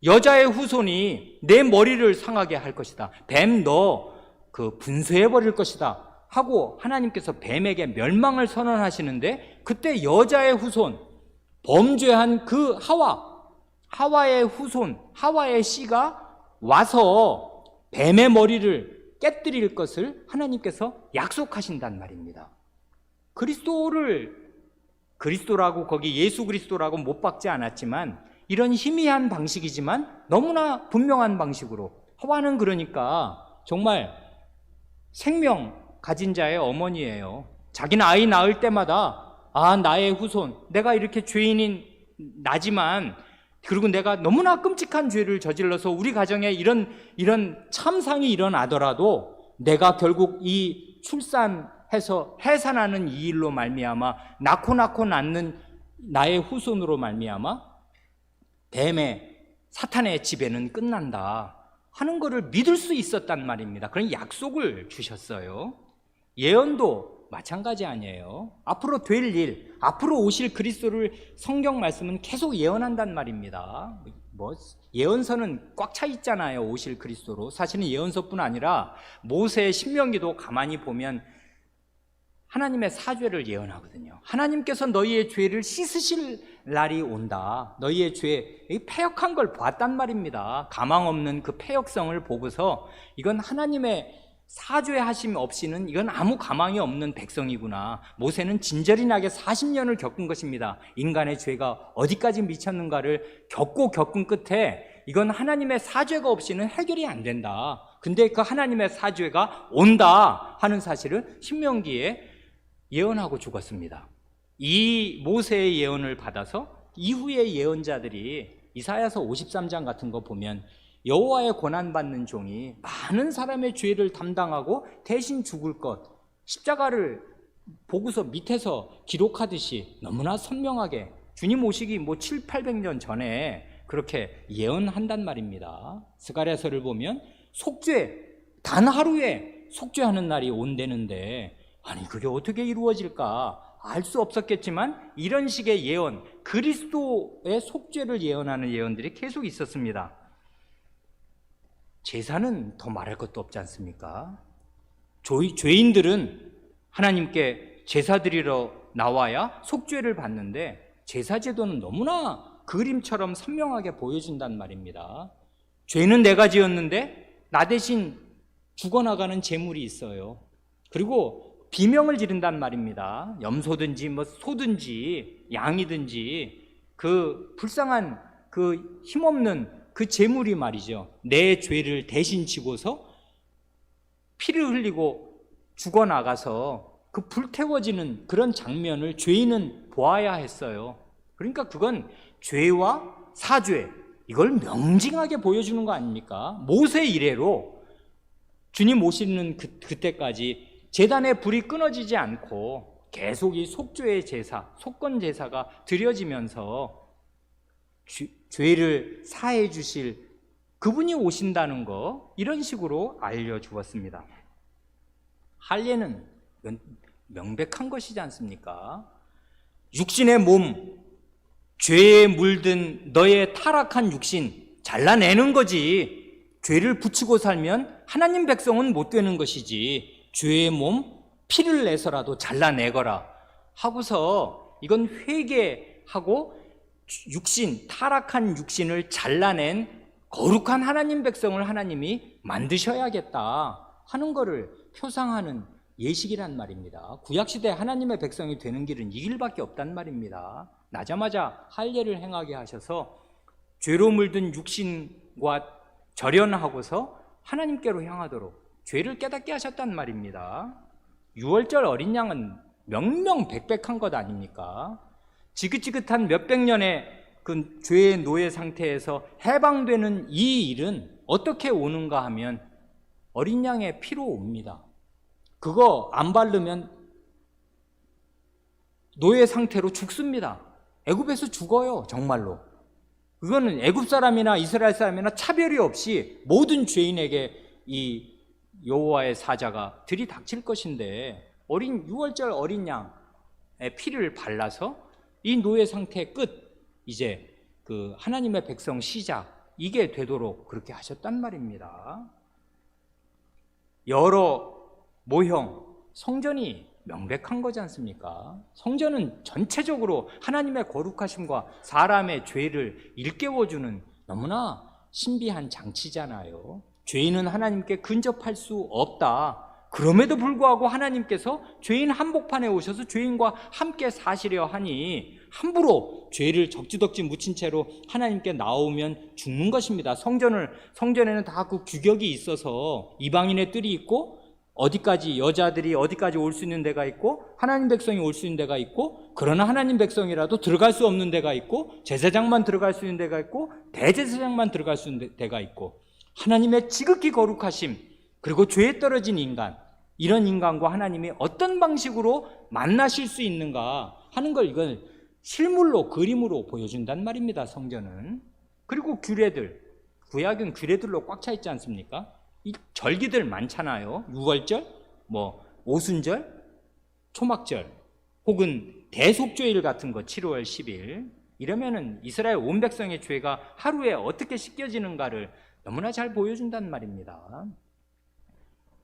여자의 후손이 내 머리를 상하게 할 것이다, 뱀 너 그 분쇄해 버릴 것이다 하고 하나님께서 뱀에게 멸망을 선언하시는데 그때 여자의 후손, 범죄한 그 하와의 후손, 하와의 씨가 와서 뱀의 머리를 깨뜨릴 것을 하나님께서 약속하신단 말입니다. 그리스도라고 거기 예수 그리스도라고 못 박지 않았지만 이런 희미한 방식이지만 너무나 분명한 방식으로 하와는 그러니까 정말 생명 가진 자의 어머니예요. 자기는 아이 낳을 때마다 나의 후손, 내가 이렇게 죄인인 나지만 그리고 내가 너무나 끔찍한 죄를 저질러서 우리 가정에 이런 참상이 일어나더라도 내가 결국 이 출산해서 해산하는 이 일로 말미암아 낳고 낳는 나의 후손으로 말미암아 뱀의 사탄의 지배는 끝난다 하는 것을 믿을 수 있었단 말입니다. 그런 약속을 주셨어요. 예언도 마찬가지 아니에요. 앞으로 될 일, 앞으로 오실 그리스도를 성경 말씀은 계속 예언한단 말입니다. 예언서는 꽉 차 있잖아요. 오실 그리스도로. 사실은 예언서뿐 아니라 모세의 신명기도 가만히 보면 하나님의 사죄를 예언하거든요. 하나님께서 너희의 죄를 씻으실 날이 온다. 너희의 죄, 패역한 걸 봤단 말입니다. 가망 없는 그 패역성을 보고서 이건 하나님의 사죄하심 없이는 이건 아무 가망이 없는 백성이구나. 모세는 진절이나게 40년을 겪은 것입니다. 인간의 죄가 어디까지 미쳤는가를 겪은 끝에 이건 하나님의 사죄가 없이는 해결이 안 된다. 근데 그 하나님의 사죄가 온다 하는 사실을 신명기에 예언하고 죽었습니다. 이 모세의 예언을 받아서 이후의 예언자들이 이사야서 53장 같은 거 보면 여호와의 고난받는 종이 많은 사람의 죄를 담당하고 대신 죽을 것, 십자가를 보고서 밑에서 기록하듯이 너무나 선명하게 주님 오시기 7, 800년 전에 그렇게 예언한단 말입니다. 스가랴서를 보면 속죄, 단 하루에 속죄하는 날이 온다는데 아니 그게 어떻게 이루어질까 알 수 없었겠지만 이런 식의 예언, 그리스도의 속죄를 예언하는 예언들이 계속 있었습니다. 제사는 더 말할 것도 없지 않습니까? 죄인들은 하나님께 제사 드리러 나와야 속죄를 받는데 제사 제도는 너무나 그림처럼 선명하게 보여준단 말입니다. 죄는 내가 지었는데 나 대신 죽어나가는 제물이 있어요. 그리고 비명을 지른단 말입니다. 염소든지 뭐 소든지 양이든지 그 불쌍한 그 힘없는 그 제물이 말이죠, 내 죄를 대신 지고서 피를 흘리고 죽어나가서 그 불태워지는 그런 장면을 죄인은 보아야 했어요. 그러니까 그건 죄와 사죄, 이걸 명징하게 보여주는 거 아닙니까? 모세 이래로 주님 오시는 그때까지 제단의 불이 끊어지지 않고 계속 이 속죄의 제사, 속건 제사가 드려지면서 죄를 사해 주실 그분이 오신다는 거, 이런 식으로 알려주었습니다. 할례는 명백한 것이지 않습니까? 육신의 몸, 죄에 물든 너의 타락한 육신 잘라내는 거지. 죄를 붙이고 살면 하나님 백성은 못 되는 것이지. 죄의 몸 피를 내서라도 잘라내거라 하고서 이건 회개하고 육신, 타락한 육신을 잘라낸 거룩한 하나님 백성을 하나님이 만드셔야겠다 하는 것을 표상하는 예식이란 말입니다. 구약시대 하나님의 백성이 되는 길은 이 길밖에 없단 말입니다. 나자마자 할례를 행하게 하셔서 죄로 물든 육신과 절연하고서 하나님께로 향하도록 죄를 깨닫게 하셨단 말입니다. 유월절 어린 양은 명명백백한 것 아닙니까? 지긋지긋한 몇백 년의 그 죄의 노예 상태에서 해방되는 이 일은 어떻게 오는가 하면 어린 양의 피로 옵니다. 그거 안 바르면 노예 상태로 죽습니다. 애굽에서 죽어요, 정말로. 그거는 애굽 사람이나 이스라엘 사람이나 차별이 없이 모든 죄인에게 이 여호와의 사자가 들이닥칠 것인데, 유월절 어린 양의 피를 발라서 이 노예 상태의 끝, 이제 그 하나님의 백성 시작, 이게 되도록 그렇게 하셨단 말입니다. 여러 모형, 성전이 명백한 거지 않습니까? 성전은 전체적으로 하나님의 거룩하심과 사람의 죄를 일깨워주는 너무나 신비한 장치잖아요. 죄인은 하나님께 근접할 수 없다. 그럼에도 불구하고 하나님께서 죄인 한복판에 오셔서 죄인과 함께 사시려 하니 함부로 죄를 적지덕지 묻힌 채로 하나님께 나오면 죽는 것입니다. 성전에는 다 그 규격이 있어서 이방인의 뜰이 있고, 어디까지 여자들이 어디까지 올 수 있는 데가 있고, 하나님 백성이 올 수 있는 데가 있고, 그러나 하나님 백성이라도 들어갈 수 없는 데가 있고, 제사장만 들어갈 수 있는 데가 있고, 대제사장만 들어갈 수 있는 데가 있고, 하나님의 지극히 거룩하심, 그리고 죄에 떨어진 인간, 이런 인간과 하나님이 어떤 방식으로 만나실 수 있는가 하는 걸 이걸 실물로, 그림으로 보여준단 말입니다, 성전은. 그리고 규례들, 구약은 규례들로 꽉 차 있지 않습니까? 이 절기들 많잖아요. 유월절, 오순절, 초막절, 혹은 대속죄일 같은 거 7월 10일, 이러면은 이스라엘 온 백성의 죄가 하루에 어떻게 씻겨지는가를 너무나 잘 보여준단 말입니다.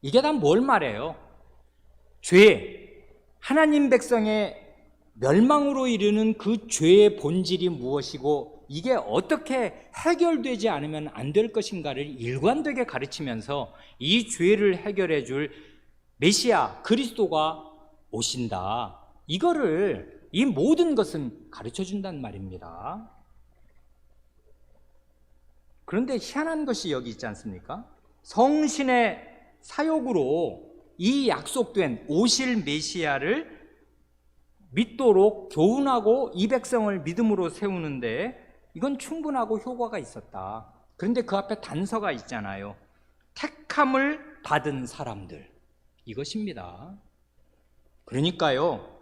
이게 다 뭘 말해요? 죄, 하나님 백성의 멸망으로 이르는 그 죄의 본질이 무엇이고, 이게 어떻게 해결되지 않으면 안 될 것인가를 일관되게 가르치면서 이 죄를 해결해 줄 메시아 그리스도가 오신다, 이거를, 이 모든 것은 가르쳐 준단 말입니다. 그런데 희한한 것이 여기 있지 않습니까? 성신의 사역으로 이 약속된 오실 메시아를 믿도록 교훈하고 이 백성을 믿음으로 세우는데 이건 충분하고 효과가 있었다. 그런데 그 앞에 단서가 있잖아요. 택함을 받은 사람들, 이것입니다. 그러니까요,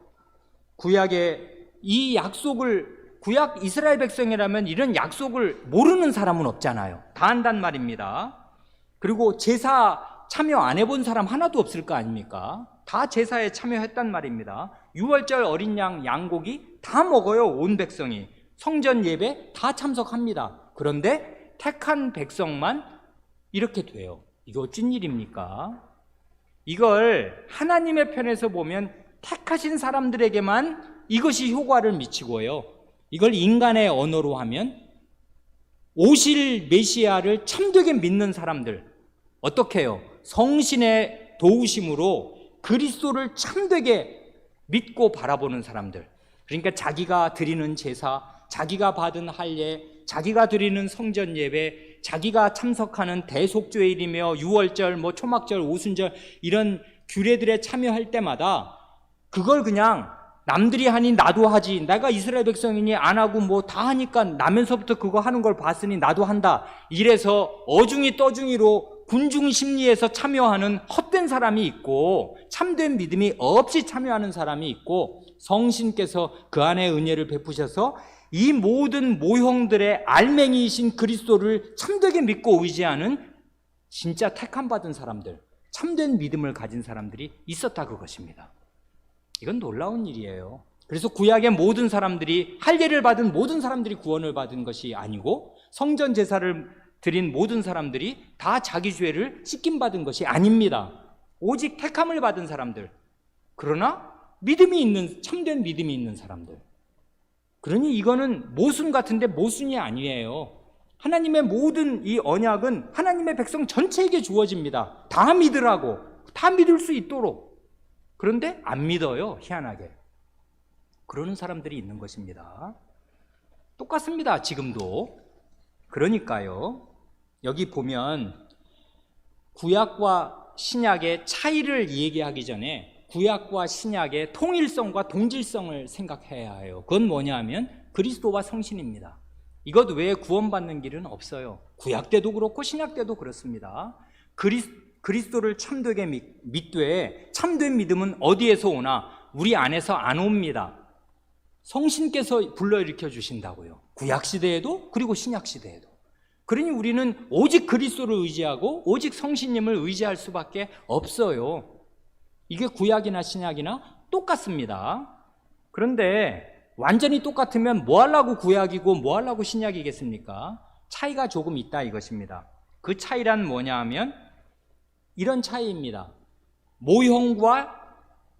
구약의 이 약속을, 구약 이스라엘 백성이라면 이런 약속을 모르는 사람은 없잖아요. 다 안단 말입니다. 그리고 제사 참여 안 해본 사람 하나도 없을 거 아닙니까? 다 제사에 참여했단 말입니다. 유월절 어린 양, 양고기 다 먹어요. 온 백성이. 성전 예배 다 참석합니다. 그런데 택한 백성만 이렇게 돼요. 이거 어쩐 일입니까? 이걸 하나님의 편에서 보면 택하신 사람들에게만 이것이 효과를 미치고요. 이걸 인간의 언어로 하면 오실 메시아를 참되게 믿는 사람들 어떻게 해요? 성신의 도우심으로 그리스도를 참되게 믿고 바라보는 사람들, 그러니까 자기가 드리는 제사, 자기가 받은 할례, 자기가 드리는 성전 예배, 자기가 참석하는 대속죄일이며 유월절, 초막절, 오순절 이런 규례들에 참여할 때마다 그걸 그냥 남들이 하니 나도 하지, 내가 이스라엘 백성이니 안 하고 다 하니까 나면서부터 그거 하는 걸 봤으니 나도 한다, 이래서 어중이 떠중이로 군중 심리에서 참여하는 헛된 사람이 있고 참된 믿음이 없이 참여하는 사람이 있고, 성신께서 그 안에 은혜를 베푸셔서 이 모든 모형들의 알맹이이신 그리스도를 참되게 믿고 의지하는 진짜 택함받은 사람들, 참된 믿음을 가진 사람들이 있었다 그것입니다. 이건 놀라운 일이에요. 그래서 구약의 모든 사람들이, 할례를 받은 모든 사람들이 구원을 받은 것이 아니고, 성전 제사를 드린 모든 사람들이 다 자기 죄를 씻김받은 것이 아닙니다. 오직 택함을 받은 사람들, 그러나 믿음이 있는, 참된 믿음이 있는 사람들. 그러니 이거는 모순 같은데 모순이 아니에요. 하나님의 모든 이 언약은 하나님의 백성 전체에게 주어집니다. 다 믿으라고, 다 믿을 수 있도록. 그런데 안 믿어요, 희한하게. 그러는 사람들이 있는 것입니다. 똑같습니다, 지금도. 그러니까요, 여기 보면 구약과 신약의 차이를 얘기하기 전에 구약과 신약의 통일성과 동질성을 생각해야 해요. 그건 뭐냐 하면 그리스도와 성신입니다. 이것 외에 구원받는 길은 없어요. 구약 때도 그렇고 신약 때도 그렇습니다. 그리스도를 참되게 믿되, 참된 믿음은 어디에서 오나? 우리 안에서 안 옵니다. 성신께서 불러일으켜 주신다고요. 구약시대에도 그리고 신약시대에도. 그러니 우리는 오직 그리스도를 의지하고 오직 성신님을 의지할 수밖에 없어요. 이게 구약이나 신약이나 똑같습니다. 그런데 완전히 똑같으면 뭐 하려고 구약이고 뭐 하려고 신약이겠습니까? 차이가 조금 있다 이것입니다. 그 차이란 뭐냐 하면 이런 차이입니다. 모형과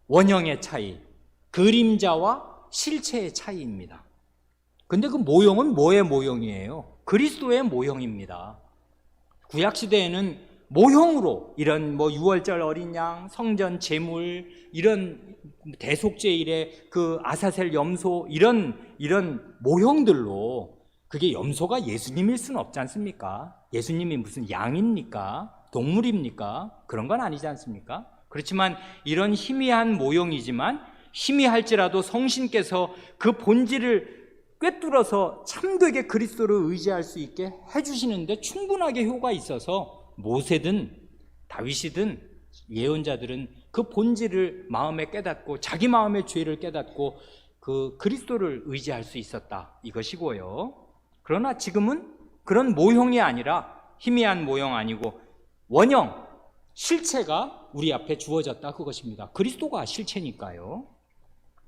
원형의 차이, 그림자와 실체의 차이입니다. 근데 그 모형은 뭐의 모형이에요? 그리스도의 모형입니다. 구약시대에는 모형으로 이런 유월절 어린 양, 성전 제물, 이런 대속죄일의 그 아사셀 염소, 이런 모형들로, 그게 염소가 예수님일 수는 없지 않습니까? 예수님이 무슨 양입니까? 동물입니까? 그런 건 아니지 않습니까? 그렇지만 이런 희미한 모형이지만, 희미할지라도 성신께서 그 본질을 꿰뚫어서 참되게 그리스도를 의지할 수 있게 해주시는데 충분하게 효과가 있어서 모세든 다윗이든 예언자들은 그 본질을 마음에 깨닫고 자기 마음의 죄를 깨닫고 그 그리스도를 의지할 수 있었다 이것이고요. 그러나 지금은 그런 모형이 아니라, 희미한 모형 아니고 원형, 실체가 우리 앞에 주어졌다 그것입니다. 그리스도가 실체니까요.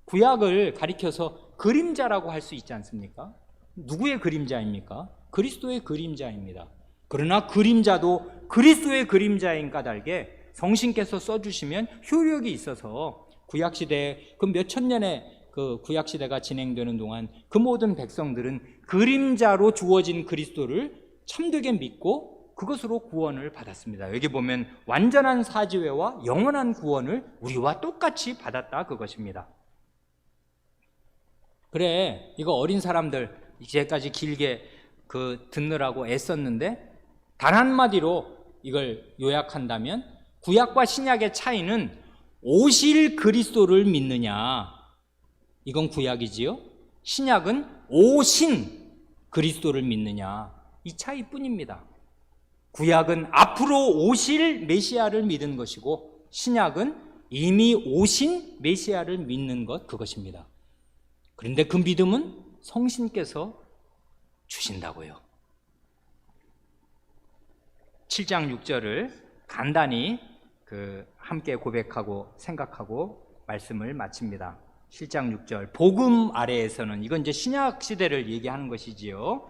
구약을 가리켜서 그림자라고 할 수 있지 않습니까? 누구의 그림자입니까? 그리스도의 그림자입니다. 그러나 그림자도 그리스도의 그림자인 까닭에 성신께서 써주시면 효력이 있어서 구약시대에 그 몇천 년의 그 구약시대가 진행되는 동안 그 모든 백성들은 그림자로 주어진 그리스도를 참되게 믿고 그것으로 구원을 받았습니다. 여기 보면 완전한 사지회와 영원한 구원을 우리와 똑같이 받았다 그것입니다. 그래, 이거 어린 사람들 이제까지 길게 듣느라고 애썼는데, 단 한마디로 이걸 요약한다면 구약과 신약의 차이는 오실 그리스도를 믿느냐, 이건 구약이지요. 신약은 오신 그리스도를 믿느냐, 이 차이뿐입니다. 구약은 앞으로 오실 메시아를 믿은 것이고 신약은 이미 오신 메시아를 믿는 것, 그것입니다. 그런데 그 믿음은 성신께서 주신다고요. 7장 6절을 간단히 함께 고백하고 생각하고 말씀을 마칩니다. 7장 6절, 복음 아래에서는, 이건 이제 신약 시대를 얘기하는 것이지요.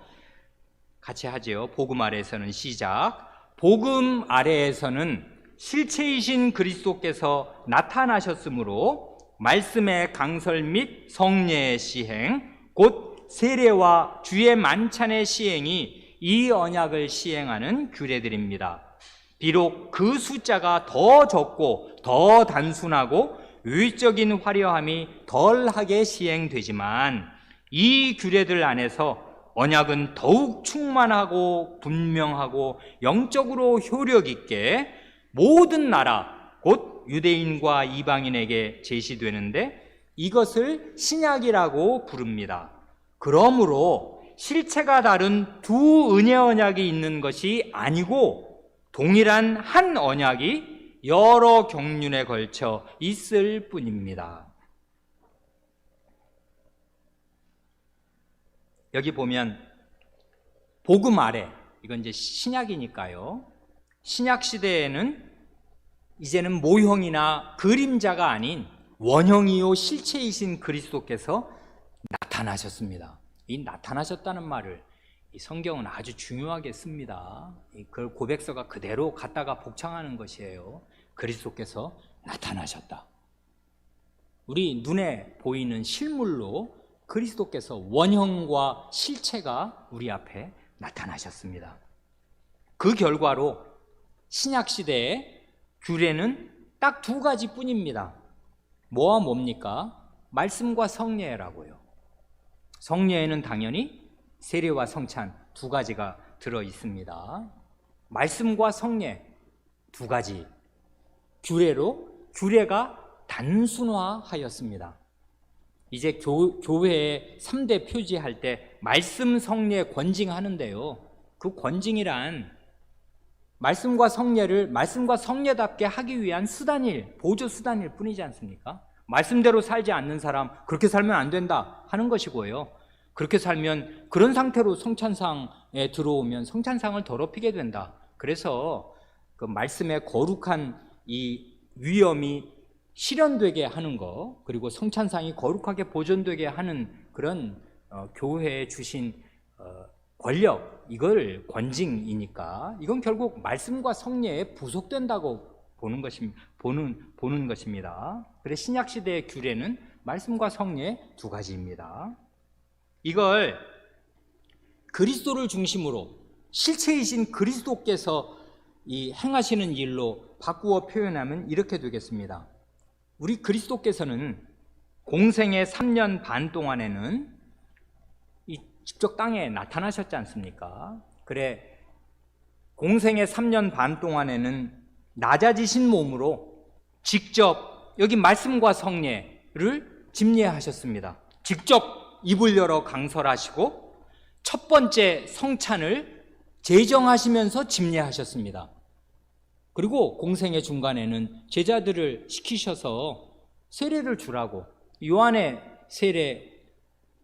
같이 하지요. 복음 아래에서는, 시작. 복음 아래에서는 실체이신 그리스도께서 나타나셨으므로 말씀의 강설 및 성례의 시행, 곧 세례와 주의 만찬의 시행이 이 언약을 시행하는 규례들입니다. 비록 그 숫자가 더 적고 더 단순하고 의적인 화려함이 덜하게 시행되지만 이 규례들 안에서 언약은 더욱 충만하고 분명하고 영적으로 효력 있게 모든 나라, 곧 유대인과 이방인에게 제시되는데 이것을 신약이라고 부릅니다. 그러므로 실체가 다른 두 은혜 언약이 있는 것이 아니고 동일한 한 언약이 여러 경륜에 걸쳐 있을 뿐입니다. 여기 보면 복음 아래, 이건 이제 신약이니까요. 신약 시대에는 이제는 모형이나 그림자가 아닌 원형이요 실체이신 그리스도께서 나타나셨습니다. 이 나타나셨다는 말을 이 성경은 아주 중요하게 씁니다. 그걸 고백서가 그대로 갖다가 복창하는 것이에요. 그리스도께서 나타나셨다. 우리 눈에 보이는 실물로 그리스도께서 원형과 실체가 우리 앞에 나타나셨습니다. 그 결과로 신약 시대의 규례는 딱 두 가지 뿐입니다. 뭐와 뭡니까? 말씀과 성례라고요. 성례에는 당연히 세례와 성찬 두 가지가 들어 있습니다. 말씀과 성례 두 가지 규례로 규례가 단순화하였습니다. 이제 교회에 3대 표지할 때 말씀, 성례, 권징하는데요. 그 권징이란 말씀과 성례를 말씀과 성례답게 하기 위한 수단일, 보조 수단일 뿐이지 않습니까? 말씀대로 살지 않는 사람, 그렇게 살면 안 된다 하는 것이고요. 그렇게 살면, 그런 상태로 성찬상에 들어오면 성찬상을 더럽히게 된다. 그래서 그 말씀의 거룩한 이 위엄이 실현되게 하는 것, 그리고 성찬상이 거룩하게 보존되게 하는 그런 교회에 주신 권력, 이걸 권징이니까 이건 결국 말씀과 성례에 부속된다고 보는 것입니다. 그래서 신약 시대의 규례는 말씀과 성례 두 가지입니다. 이걸 그리스도를 중심으로 실체이신 그리스도께서 이 행하시는 일로 바꾸어 표현하면 이렇게 되겠습니다. 우리 그리스도께서는 공생의 3년 반 동안에는 이 직접 땅에 나타나셨지 않습니까? 그래, 공생의 3년 반 동안에는 낮아지신 몸으로 직접 여기 말씀과 성례를 집례하셨습니다. 직접 입을 열어 강설하시고 첫 번째 성찬을 제정하시면서 집례하셨습니다. 그리고 공생의 중간에는 제자들을 시키셔서 세례를 주라고, 요한의 세례에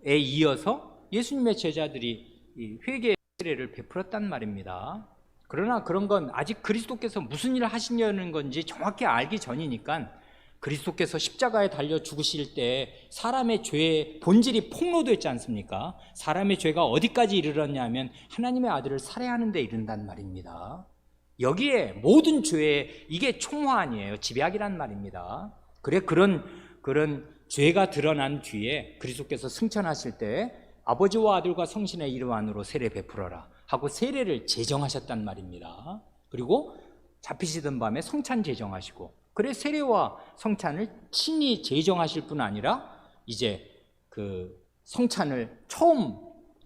이어서 예수님의 제자들이 회개의 세례를 베풀었단 말입니다. 그러나 그런 건 아직 그리스도께서 무슨 일을 하시려는 건지 정확히 알기 전이니까, 그리스도께서 십자가에 달려 죽으실 때 사람의 죄의 본질이 폭로됐지 않습니까? 사람의 죄가 어디까지 이르렀냐면 하나님의 아들을 살해하는 데 이른단 말입니다. 여기에 모든 죄에 이게 총화아니에요. 집약이란 말입니다. 그래, 그런 죄가 드러난 뒤에 그리스도께서 승천하실 때 아버지와 아들과 성신의 이름 안으로 세례 베풀어라 하고 세례를 제정하셨단 말입니다. 그리고 잡히시던 밤에 성찬 제정하시고, 그래 세례와 성찬을 친히 제정하실 뿐 아니라 이제 그 성찬을 처음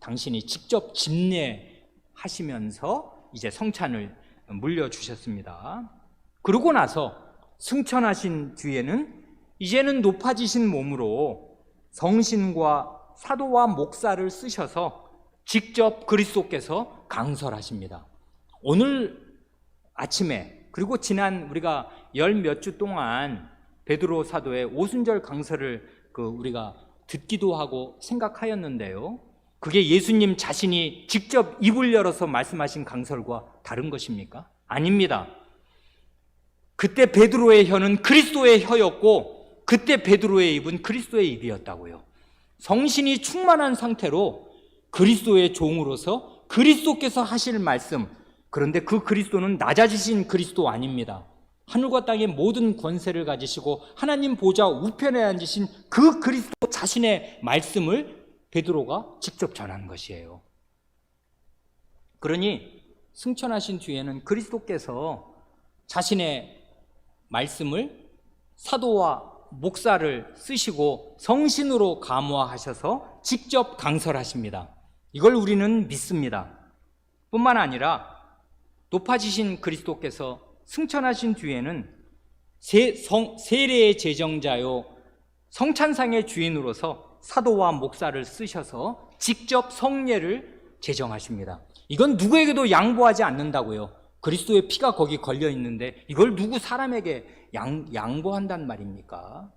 당신이 직접 집례하시면서 이제 성찬을 물려주셨습니다. 그러고 나서 승천하신 뒤에는 이제는 높아지신 몸으로 성신과 사도와 목사를 쓰셔서 직접 그리스도께서 강설하십니다. 오늘 아침에, 그리고 지난 우리가 열 몇 주 동안 베드로 사도의 오순절 강설을 우리가 듣기도 하고 생각하였는데요, 그게 예수님 자신이 직접 입을 열어서 말씀하신 강설과 다른 것입니까? 아닙니다. 그때 베드로의 혀는 그리스도의 혀였고 그때 베드로의 입은 그리스도의 입이었다고요. 성신이 충만한 상태로 그리스도의 종으로서 그리스도께서 하실 말씀, 그런데 그 그리스도는 낮아지신 그리스도 아닙니다. 하늘과 땅의 모든 권세를 가지시고 하나님 보좌 우편에 앉으신 그 그리스도 자신의 말씀을 베드로가 직접 전한 것이에요. 그러니 승천하신 뒤에는 그리스도께서 자신의 말씀을 사도와 목사를 쓰시고 성신으로 감화하셔서 직접 강설하십니다. 이걸 우리는 믿습니다. 뿐만 아니라 높아지신 그리스도께서 승천하신 뒤에는 세례의 제정자요 성찬상의 주인으로서 사도와 목사를 쓰셔서 직접 성례를 제정하십니다. 이건 누구에게도 양보하지 않는다고요. 그리스도의 피가 거기 걸려 있는데 이걸 누구 사람에게 양보한단 말입니까?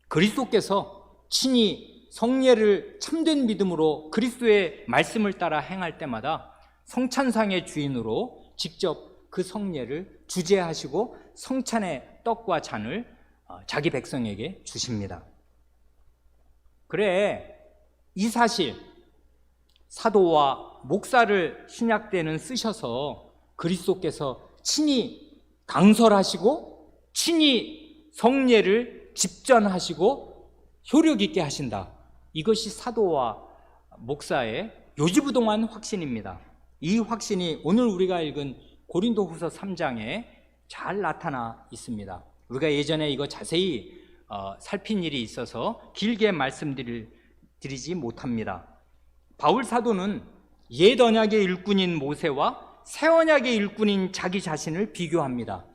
그리스도께서 친히 성례를 참된 믿음으로 그리스도의 말씀을 따라 행할 때마다 성찬상의 주인으로 직접 그 성례를 주재하시고 성찬의 떡과 잔을 자기 백성에게 주십니다. 그래, 이 사실 사도와 목사를 신약 때는 쓰셔서 그리스도께서 친히 강설하시고 친히 성례를 집전하시고 효력 있게 하신다. 이것이 사도와 목사의 요지부동한 확신입니다. 이 확신이 오늘 우리가 읽은 고린도후서 3장에 잘 나타나 있습니다. 우리가 예전에 이거 자세히 살핀 일이 있어서 길게 말씀드리지 못합니다. 바울 사도는 옛 언약의 일꾼인 모세와 새 언약의 일꾼인 자기 자신을 비교합니다.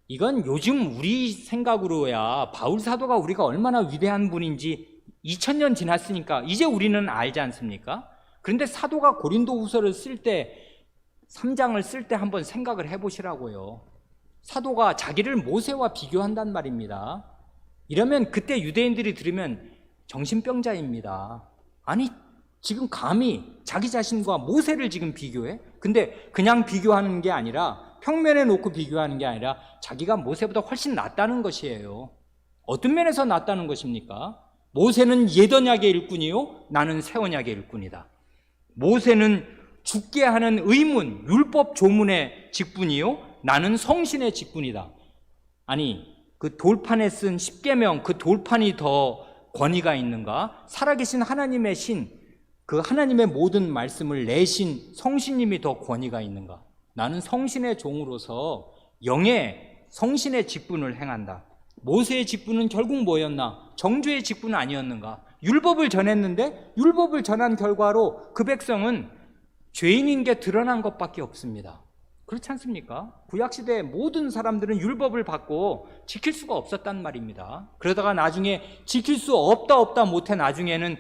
이건 요즘 우리 생각으로야 바울 사도가 우리가 얼마나 위대한 분인지 2000년 지났으니까 이제 우리는 알지 않습니까? 그런데 사도가 고린도후서를 쓸 때 3장을 쓸 때 한번 생각을 해보시라고요. 사도가 자기를 모세와 비교한단 말입니다. 이러면 그때 유대인들이 들으면 정신병자입니다. 아니 지금 감히 자기 자신과 모세를 지금 비교해? 근데 그냥 비교하는 게 아니라 평면에 놓고 비교하는 게 아니라 자기가 모세보다 훨씬 낫다는 것이에요. 어떤 면에서 낫다는 것입니까? 모세는 옛 언약의 일꾼이요 나는 새 언약의 일꾼이다. 모세는 죽게 하는 의문, 율법 조문의 직분이요 나는 성신의 직분이다. 아니 그 돌판에 쓴 십계명 그 돌판이 더 권위가 있는가? 살아계신 하나님의 신, 그 하나님의 모든 말씀을 내신 성신님이 더 권위가 있는가? 나는 성신의 종으로서 영의 성신의 직분을 행한다. 모세의 직분은 결국 뭐였나? 정죄의 직분은 아니었는가? 율법을 전했는데 율법을 전한 결과로 그 백성은 죄인인 게 드러난 것밖에 없습니다. 그렇지 않습니까? 구약시대의 모든 사람들은 율법을 받고 지킬 수가 없었단 말입니다. 그러다가 나중에 지킬 수 없다 못해 나중에는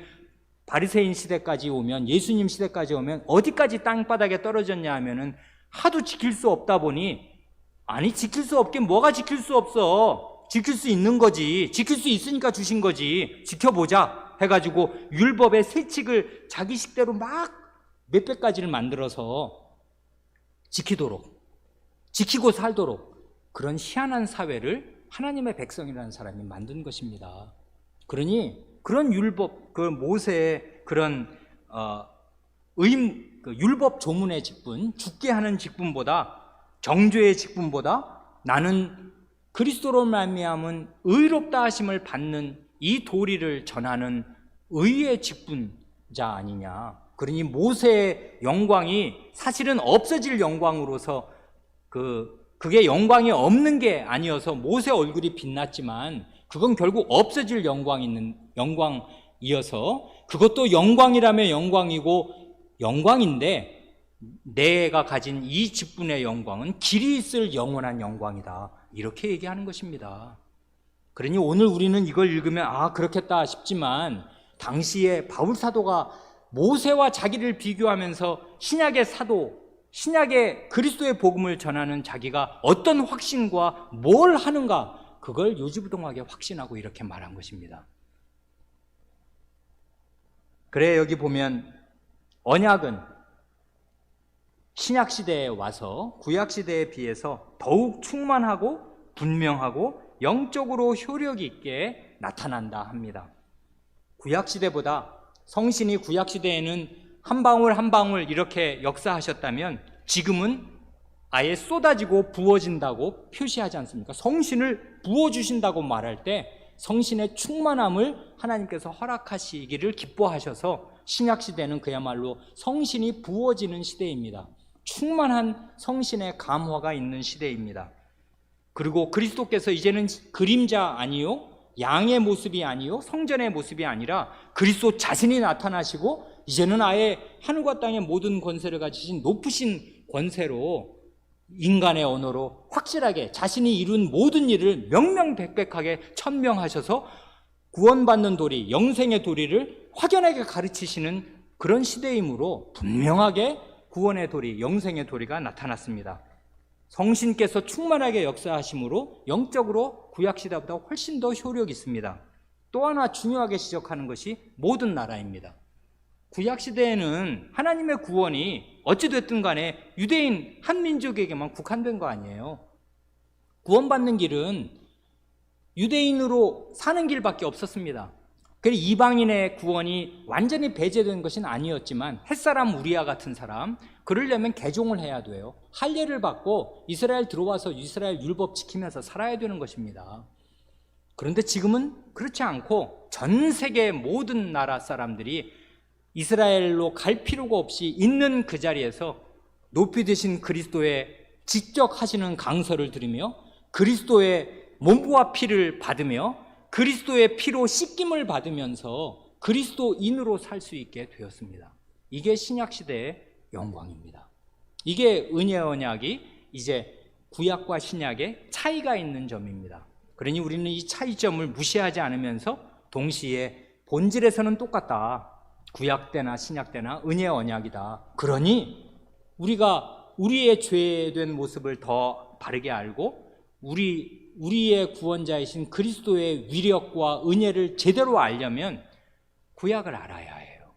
바리새인 시대까지 오면, 예수님 시대까지 오면 어디까지 땅바닥에 떨어졌냐 하면은 하도 지킬 수 없다 보니, 아니 지킬 수 없긴 뭐가 지킬 수 없어. 지킬 수 있는 거지. 지킬 수 있으니까 주신 거지. 지켜보자 해가지고 율법의 새 칙을 자기 식대로 막 몇백 가지를 만들어서 지키고 살도록 그런 희한한 사회를 하나님의 백성이라는 사람이 만든 것입니다. 그러니 그런 율법, 그 모세의 그런 그 율법 조문의 직분, 죽게 하는 직분보다, 정죄의 직분보다 나는 그리스도로 말미암은 의롭다 하심을 받는 이 도리를 전하는 의의 직분자 아니냐. 그러니 모세의 영광이 사실은 없어질 영광으로서 그게 영광이 없는 게 아니어서 모세 얼굴이 빛났지만 그건 결국 없어질 영광이어서 그것도 영광이라면 영광이고 영광인데 내가 가진 이 직분의 영광은 길이 있을 영원한 영광이다. 이렇게 얘기하는 것입니다. 그러니 오늘 우리는 이걸 읽으면 그렇겠다 싶지만 당시에 바울 사도가 모세와 자기를 비교하면서 신약의 사도, 신약의 그리스도의 복음을 전하는 자기가 어떤 확신과 뭘 하는가, 그걸 요지부동하게 확신하고 이렇게 말한 것입니다. 그래 여기 보면 언약은 신약시대에 와서 구약시대에 비해서 더욱 충만하고 분명하고 영적으로 효력 있게 나타난다 합니다. 구약시대보다 성신이 구약시대에는 한 방울 한 방울 이렇게 역사하셨다면 지금은 아예 쏟아지고 부어진다고 표시하지 않습니까? 성신을 부어주신다고 말할 때 성신의 충만함을 하나님께서 허락하시기를 기뻐하셔서 신약시대는 그야말로 성신이 부어지는 시대입니다. 충만한 성신의 감화가 있는 시대입니다. 그리고 그리스도께서 이제는 그림자 아니요, 양의 모습이 아니요, 성전의 모습이 아니라 그리스도 자신이 나타나시고 이제는 아예 하늘과 땅의 모든 권세를 가지신 높으신 권세로 인간의 언어로 확실하게 자신이 이룬 모든 일을 명명백백하게 천명하셔서 구원받는 도리, 영생의 도리를 확연하게 가르치시는 그런 시대이므로 분명하게 구원의 도리, 영생의 도리가 나타났습니다. 성신께서 충만하게 역사하심으로 영적으로 구약시대보다 훨씬 더 효력이 있습니다. 또 하나 중요하게 지적하는 것이 모든 나라입니다. 구약시대에는 하나님의 구원이 어찌됐든 간에 유대인 한민족에게만 국한된 거 아니에요. 구원받는 길은 유대인으로 사는 길밖에 없었습니다. 그래서 이방인의 구원이 완전히 배제된 것은 아니었지만 햇사람 우리아 같은 사람, 그러려면 개종을 해야 돼요. 할례를 받고 이스라엘 들어와서 이스라엘 율법 지키면서 살아야 되는 것입니다. 그런데 지금은 그렇지 않고 전 세계 모든 나라 사람들이 이스라엘로 갈 필요가 없이 있는 그 자리에서 높이 드신 그리스도의 직접 하시는 강서를 들으며 그리스도의 몸과 피를 받으며 그리스도의 피로 씻김을 받으면서 그리스도인으로 살 수 있게 되었습니다. 이게 신약시대의 영광입니다. 이게 은혜의 언약이 이제 구약과 신약의 차이가 있는 점입니다. 그러니 우리는 이 차이점을 무시하지 않으면서 동시에 본질에서는 똑같다. 구약 때나 신약 때나 은혜의 언약이다. 그러니 우리가 우리의 죄된 모습을 더 바르게 알고 우리의 구원자이신 그리스도의 위력과 은혜를 제대로 알려면 구약을 알아야 해요.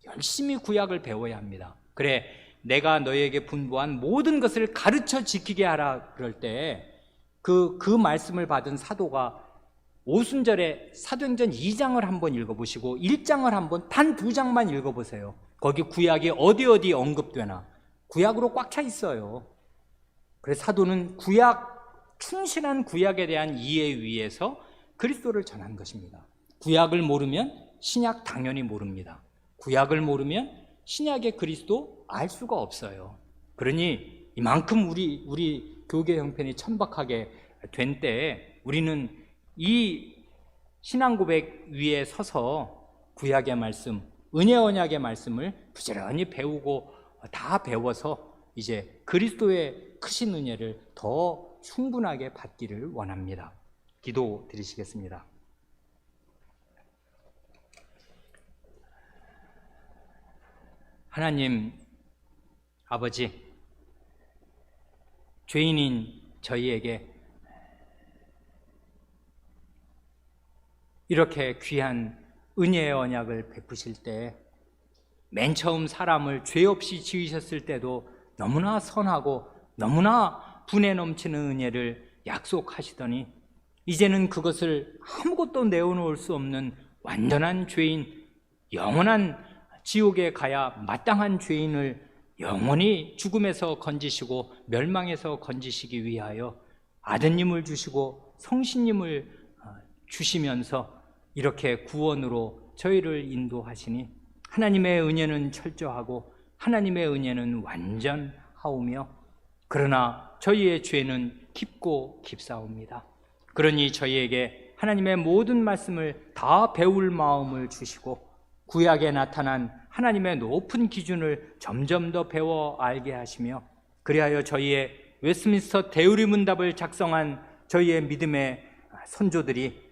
열심히 구약을 배워야 합니다. 그래, 내가 너희에게 분부한 모든 것을 가르쳐 지키게 하라 그럴 때 그 말씀을 받은 사도가 오순절에 사도행전 2장을 한번 읽어보시고 1장을 한번 단 2장만 읽어보세요. 거기 구약이 어디 언급되나 구약으로 꽉 차 있어요. 그래서 사도는 충실한 구약에 대한 이해 위에서 그리스도를 전한 것입니다. 구약을 모르면 신약 당연히 모릅니다. 구약을 모르면 신약의 그리스도 알 수가 없어요. 그러니 이만큼 우리 교계 형편이 천박하게 된 때에 우리는 이 신앙 고백 위에 서서 구약의 말씀, 은혜 언약의 말씀을 부지런히 배우고 다 배워서 이제 그리스도의 크신 은혜를 더 충분하게 받기를 원합니다. 기도 드리시겠습니다. 하나님 아버지, 죄인인 저희에게 이렇게 귀한 은혜의 언약을 베푸실 때 맨 처음 사람을 죄 없이 지으셨을 때도 너무나 선하고 너무나 분에 넘치는 은혜를 약속하시더니 이제는 그것을 아무것도 내어놓을 수 없는 완전한 죄인, 영원한 지옥에 가야 마땅한 죄인을 영원히 죽음에서 건지시고 멸망에서 건지시기 위하여 아드님을 주시고 성신님을 주시면서 이렇게 구원으로 저희를 인도하시니 하나님의 은혜는 철저하고 하나님의 은혜는 완전하오며 그러나 저희의 죄는 깊고 깊사옵니다. 그러니 저희에게 하나님의 모든 말씀을 다 배울 마음을 주시고 구약에 나타난 하나님의 높은 기준을 점점 더 배워 알게 하시며 그리하여 저희의 웨스민스터 대우리 문답을 작성한 저희의 믿음의 선조들이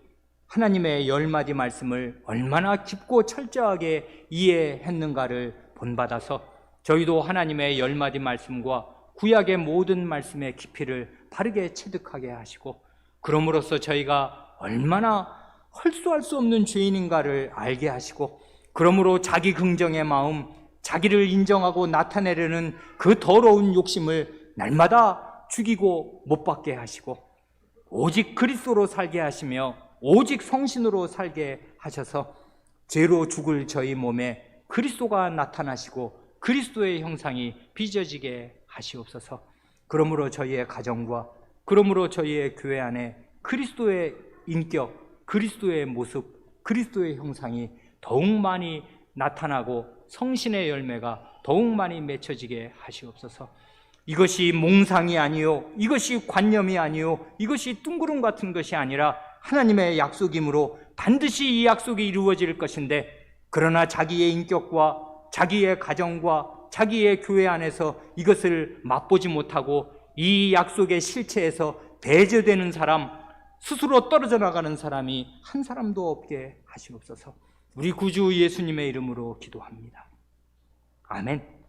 하나님의 10마디 말씀을 얼마나 깊고 철저하게 이해했는가를 본받아서 저희도 하나님의 10마디 말씀과 구약의 모든 말씀의 깊이를 바르게 체득하게 하시고 그럼으로써 저희가 얼마나 헐수할 수 없는 죄인인가를 알게 하시고 그러므로 자기 긍정의 마음, 자기를 인정하고 나타내려는 그 더러운 욕심을 날마다 죽이고 못 받게 하시고 오직 그리스도로 살게 하시며 오직 성신으로 살게 하셔서 죄로 죽을 저희 몸에 그리스도가 나타나시고 그리스도의 형상이 빚어지게 하시옵소서. 그러므로 저희의 가정과 그러므로 저희의 교회 안에 그리스도의 인격, 그리스도의 모습, 그리스도의 형상이 더욱 많이 나타나고 성신의 열매가 더욱 많이 맺혀지게 하시옵소서. 이것이 몽상이 아니요, 이것이 관념이 아니요, 이것이 뚱구름 같은 것이 아니라 하나님의 약속이므로 반드시 이 약속이 이루어질 것인데, 그러나 자기의 인격과 자기의 가정과 자기의 교회 안에서 이것을 맛보지 못하고 이 약속의 실체에서 배제되는 사람, 스스로 떨어져 나가는 사람이 한 사람도 없게 하시옵소서. 우리 구주 예수님의 이름으로 기도합니다. 아멘.